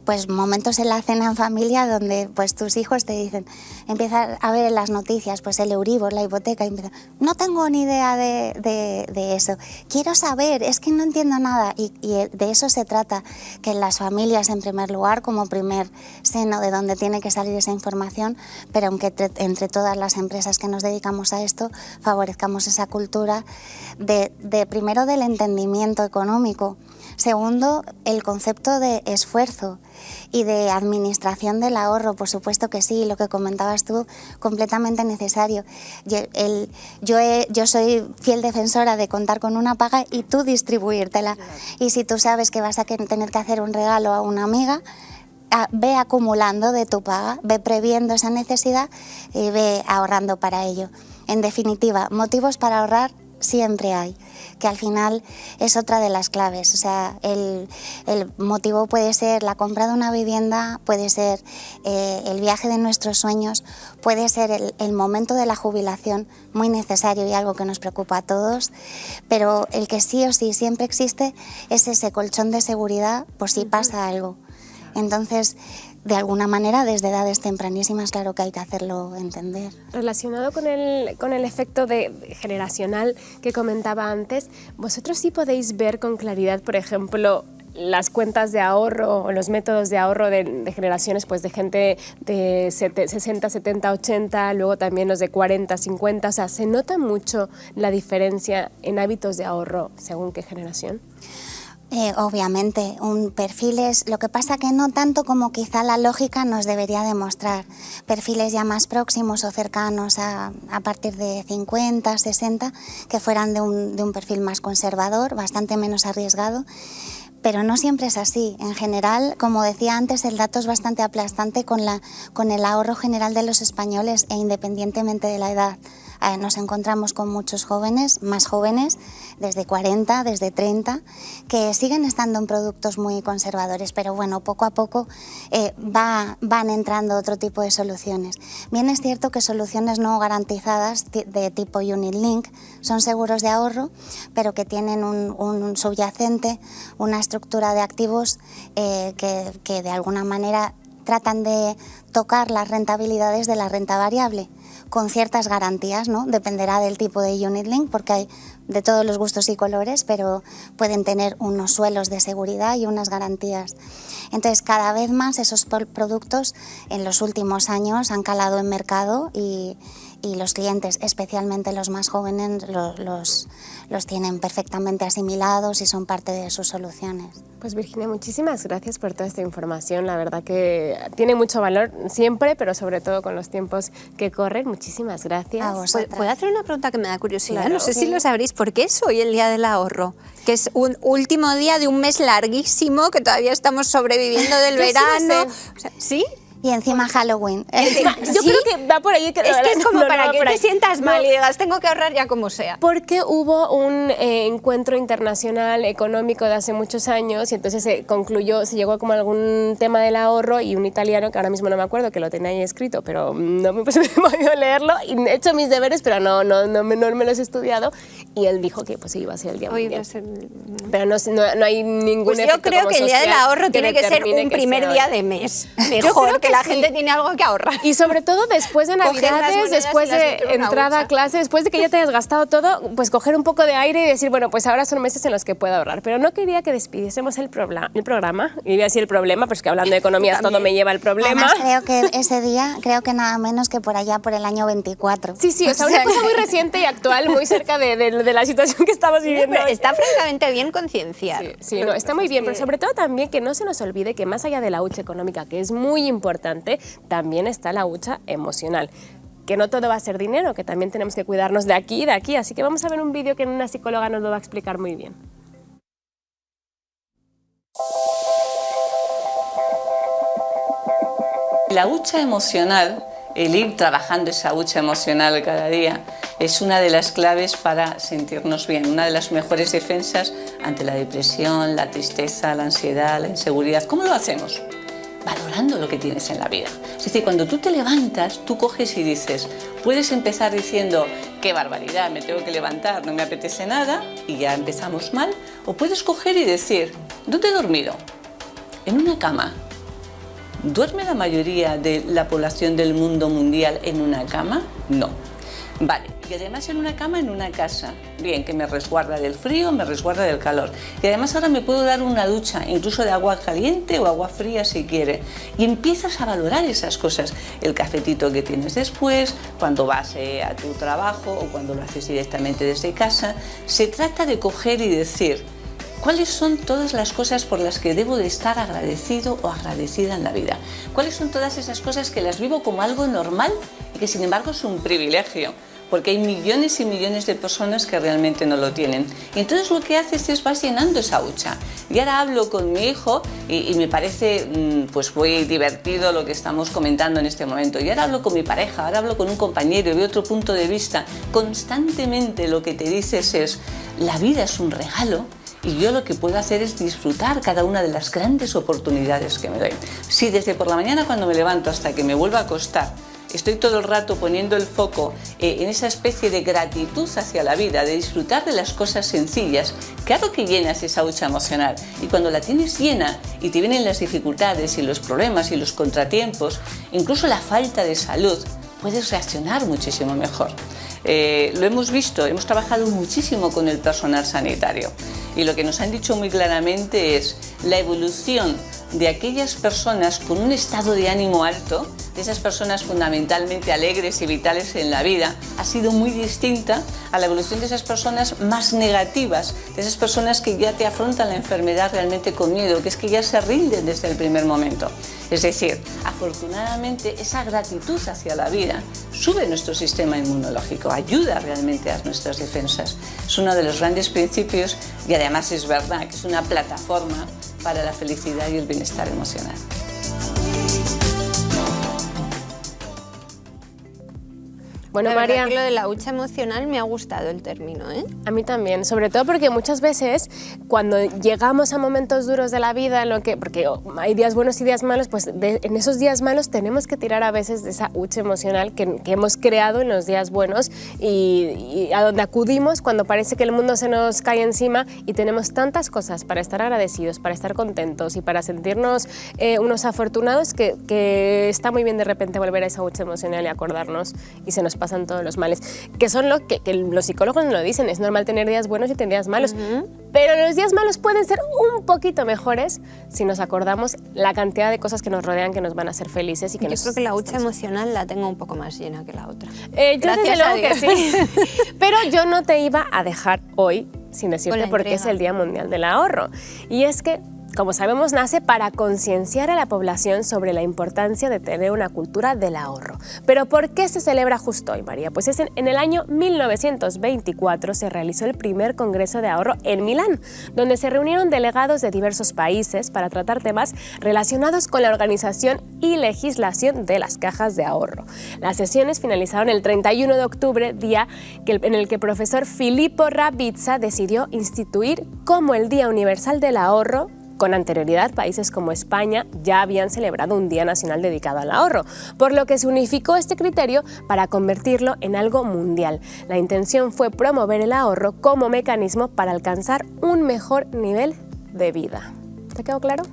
pues momentos en la cena en familia donde pues tus hijos te dicen, empiezan a ver en las noticias, pues el Euribor, la hipoteca, y empiezan, no tengo ni idea de eso, quiero saber, es que no entiendo nada, y de eso se trata, que en las familias en primer lugar, como primer seno de donde tiene que salir esa información, pero aunque entre todas las empresas que nos dedicamos a esto favorezcamos esa cultura de primero del entendimiento económico, segundo el concepto de esfuerzo y de administración del ahorro, por supuesto que sí, lo que comentabas tú, completamente necesario. Yo soy fiel defensora de contar con una paga y tú distribuírtela. Y si tú sabes que vas a tener que hacer un regalo a una amiga, ve acumulando de tu paga, ve previendo esa necesidad y ve ahorrando para ello. En definitiva, motivos para ahorrar siempre hay, que al final es otra de las claves. O sea, el motivo puede ser la compra de una vivienda, puede ser el viaje de nuestros sueños, puede ser el momento de la jubilación, muy necesario y algo que nos preocupa a todos, pero el que sí o sí siempre existe es ese colchón de seguridad por si pasa algo. Entonces, de alguna manera, desde edades tempranísimas, claro que hay que hacerlo entender. Relacionado con el efecto generacional que comentaba antes, vosotros sí podéis ver con claridad, por ejemplo, las cuentas de ahorro o los métodos de ahorro de generaciones, pues de gente de 60, 70, 80, luego también los de 40, 50, o sea, ¿se nota mucho la diferencia en hábitos de ahorro según qué generación? Obviamente, perfiles, lo que pasa que no tanto como quizá la lógica nos debería demostrar. Perfiles ya más próximos o cercanos a partir de 50, 60, que fueran de un perfil más conservador, bastante menos arriesgado. Pero no siempre es así. En general, como decía antes, el dato es bastante aplastante con el ahorro general de los españoles e independientemente de la edad. Nos encontramos con muchos jóvenes, más jóvenes, desde 40, desde 30, que siguen estando en productos muy conservadores, pero bueno, poco a poco van entrando otro tipo de soluciones. Bien es cierto que soluciones no garantizadas de tipo Unit Link son seguros de ahorro, pero que tienen un subyacente, una estructura de activos que de alguna manera tratan de tocar las rentabilidades de la renta variable, con ciertas garantías, ¿no? Dependerá del tipo de Unit Link, porque hay de todos los gustos y colores, pero pueden tener unos suelos de seguridad y unas garantías. Entonces, cada vez más esos productos en los últimos años han calado en mercado y y los clientes, especialmente los más jóvenes, los tienen perfectamente asimilados y son parte de sus soluciones. Pues Virginia, muchísimas gracias por toda esta información. La verdad que tiene mucho valor siempre, pero sobre todo con los tiempos que corren. Muchísimas gracias. A vosotras. ¿Puedo hacer una pregunta que me da curiosidad? Claro. No sé si lo sabréis. ¿Por qué es hoy el Día del Ahorro? Que es un último día de un mes larguísimo, que todavía estamos sobreviviendo del Yo sí lo verano. sé. O sea, ¿sí? Y encima Halloween. Yo ¿Sí? creo que va por ahí. Es que es como para va que por te ahí. sientas mal No. y digas, tengo que ahorrar ya como sea. Porque hubo un encuentro internacional económico de hace muchos años y entonces se llegó como a algún tema del ahorro y un italiano, que ahora mismo no me acuerdo, que lo tenía ahí escrito, pero no me he podido leerlo y he hecho mis deberes, pero no me los he estudiado y él dijo que pues iba a ser el Día Hoy Mundial. va a ser- Pero no hay ningún Pues yo efecto creo como que el Día del social Ahorro tiene que ser determine un que primer sea día hoy. de mes. creo Mejor que la que gente sí. tiene algo que ahorrar. Y sobre todo después de Coger las Navidades, monedas después y las de meter en una entrada hucha. a clase, después de que ya te hayas gastado todo, pues coger un poco de aire y decir, bueno, pues ahora son meses en los que puedo ahorrar. Pero no quería que despidiésemos el programa, y iba a decir el problema, pero es que hablando de economías todo me lleva al problema. Además, creo que ese día, nada menos que por allá por el año 24. Sí, o sea, una cosa muy reciente y actual, muy cerca de la situación que estamos viviendo. Pero está francamente bien concienciar. Sí, no, está muy bien, pero sobre todo también que no se nos olvide que más allá de la hucha económica, que es muy importante, también está la hucha emocional. Que no todo va a ser dinero, que también tenemos que cuidarnos de aquí y de aquí. Así que vamos a ver un vídeo que una psicóloga nos lo va a explicar muy bien. La hucha emocional, el ir trabajando esa hucha emocional cada día, es una de las claves para sentirnos bien, una de las mejores defensas ante la depresión, la tristeza, la ansiedad, la inseguridad. ¿Cómo lo hacemos? Valorando lo que tienes en la vida. Es decir, cuando tú te levantas, tú coges y dices, puedes empezar diciendo, qué barbaridad, me tengo que levantar, no me apetece nada, y ya empezamos mal, o puedes coger y decir, ¿dónde he dormido? En una cama. ¿Duerme la mayoría de la población del mundo mundial en una cama? No. Vale, y además en una cama, en una casa. Bien, que me resguarda del frío, me resguarda del calor. Y además ahora me puedo dar una ducha, incluso de agua caliente o agua fría si quiere. Y empiezas a valorar esas cosas. El cafetito que tienes después, cuando vas a tu trabajo o cuando lo haces directamente desde casa. Se trata de coger y decir, ¿cuáles son todas las cosas por las que debo de estar agradecido o agradecida en la vida? ¿Cuáles son todas esas cosas que las vivo como algo normal y que sin embargo es un privilegio? Porque hay millones y millones de personas que realmente no lo tienen. Y entonces lo que haces es vas llenando esa hucha. Y ahora hablo con mi hijo y me parece pues muy divertido lo que estamos comentando en este momento. Y ahora hablo con mi pareja, ahora hablo con un compañero y veo otro punto de vista. Constantemente lo que te dices es, la vida es un regalo. Y yo lo que puedo hacer es disfrutar cada una de las grandes oportunidades que me doy. Si desde por la mañana cuando me levanto hasta que me vuelvo a acostar, estoy todo el rato poniendo el foco en esa especie de gratitud hacia la vida, de disfrutar de las cosas sencillas, claro que llenas esa hucha emocional. Y cuando la tienes llena y te vienen las dificultades y los problemas y los contratiempos, incluso la falta de salud, puedes reaccionar muchísimo mejor. Lo hemos visto, hemos trabajado muchísimo con el personal sanitario y lo que nos han dicho muy claramente es la evolución de aquellas personas con un estado de ánimo alto, de esas personas fundamentalmente alegres y vitales en la vida, ha sido muy distinta a la evolución de esas personas más negativas, de esas personas que ya te afrontan la enfermedad realmente con miedo, que es que ya se rinden desde el primer momento. Es decir, afortunadamente esa gratitud hacia la vida sube nuestro sistema inmunológico, ayuda realmente a nuestras defensas. Es uno de los grandes principios y además es verdad que es una plataforma para la felicidad y el bienestar emocional. Bueno, La verdad María, que lo de la hucha emocional me ha gustado el término, ¿eh? a mí también, sobre todo porque muchas veces cuando llegamos a momentos duros de la vida, porque hay días buenos y días malos, pues en esos días malos tenemos que tirar a veces de esa hucha emocional que hemos creado en los días buenos y a donde acudimos cuando parece que el mundo se nos cae encima y tenemos tantas cosas para estar agradecidos, para estar contentos y para sentirnos unos afortunados que está muy bien de repente volver a esa hucha emocional y acordarnos y se nos pasa pasan todos los males, que son lo que los psicólogos nos lo dicen, es normal tener días buenos y tener días malos, pero los días malos pueden ser un poquito mejores si nos acordamos la cantidad de cosas que nos rodean que nos van a hacer felices y que Yo creo que la hucha emocional la tengo un poco más llena que la otra. Yo desde luego que sí, pero yo no te iba a dejar hoy sin decirte por qué es el Día Mundial del Ahorro. Y es que, como sabemos, nace para concienciar a la población sobre la importancia de tener una cultura del ahorro. Pero ¿por qué se celebra justo hoy, María? Pues en el año 1924 se realizó el primer Congreso de Ahorro en Milán, donde se reunieron delegados de diversos países para tratar temas relacionados con la organización y legislación de las cajas de ahorro. Las sesiones finalizaron el 31 de octubre, día en el que el profesor Filippo Ravizza decidió instituir como el Día Universal del Ahorro. Con anterioridad, países como España ya habían celebrado un Día Nacional dedicado al ahorro, por lo que se unificó este criterio para convertirlo en algo mundial. La intención fue promover el ahorro como mecanismo para alcanzar un mejor nivel de vida. ¿Te quedó claro?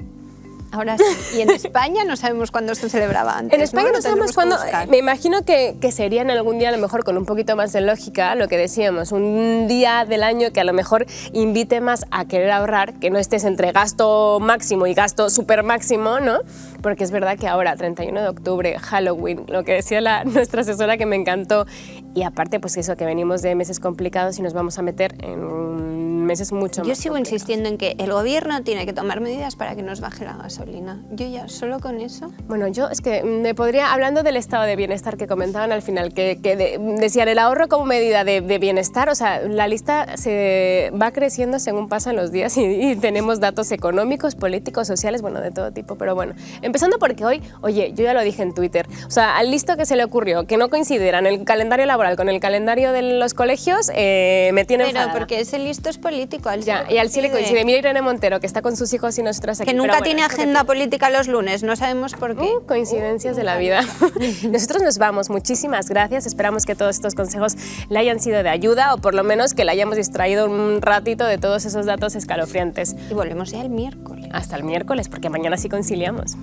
Ahora sí. Y en España no sabemos cuándo se celebraba antes. En España no sabemos cuándo. Me imagino que sería en algún día, a lo mejor con un poquito más de lógica, lo que decíamos, un día del año que a lo mejor invite más a querer ahorrar, que no estés entre gasto máximo y gasto súper máximo, ¿no? Porque es verdad que ahora, 31 de octubre, Halloween, lo que decía nuestra asesora que me encantó, y aparte, pues eso, que venimos de meses complicados y nos vamos a meter en meses mucho más. Yo sigo insistiendo en que el gobierno tiene que tomar medidas para que nos baje la gasolina. Yo ya, solo con eso. Bueno, yo es que me podría, hablando del estado de bienestar que comentaban al final, decían el ahorro como medida de bienestar, o sea, la lista se va creciendo según pasan los días y tenemos datos económicos, políticos, sociales, bueno, de todo tipo, pero bueno, empezando porque hoy, oye, yo ya lo dije en Twitter, o sea, al listo que se le ocurrió que no coincidieran el calendario laboral con el calendario de los colegios, me tiene enfadada. Pero porque ese listo es político. Y al sí le coincide. Mira Irene Montero, que está con sus hijos y nosotras aquí. Que nunca tiene agenda política los lunes, no sabemos por qué. Coincidencias de la vida. Nosotros nos vamos, muchísimas gracias, esperamos que todos estos consejos le hayan sido de ayuda o por lo menos que le hayamos distraído un ratito de todos esos datos escalofriantes. Y volvemos ya el miércoles. Hasta el miércoles, porque mañana sí conciliamos.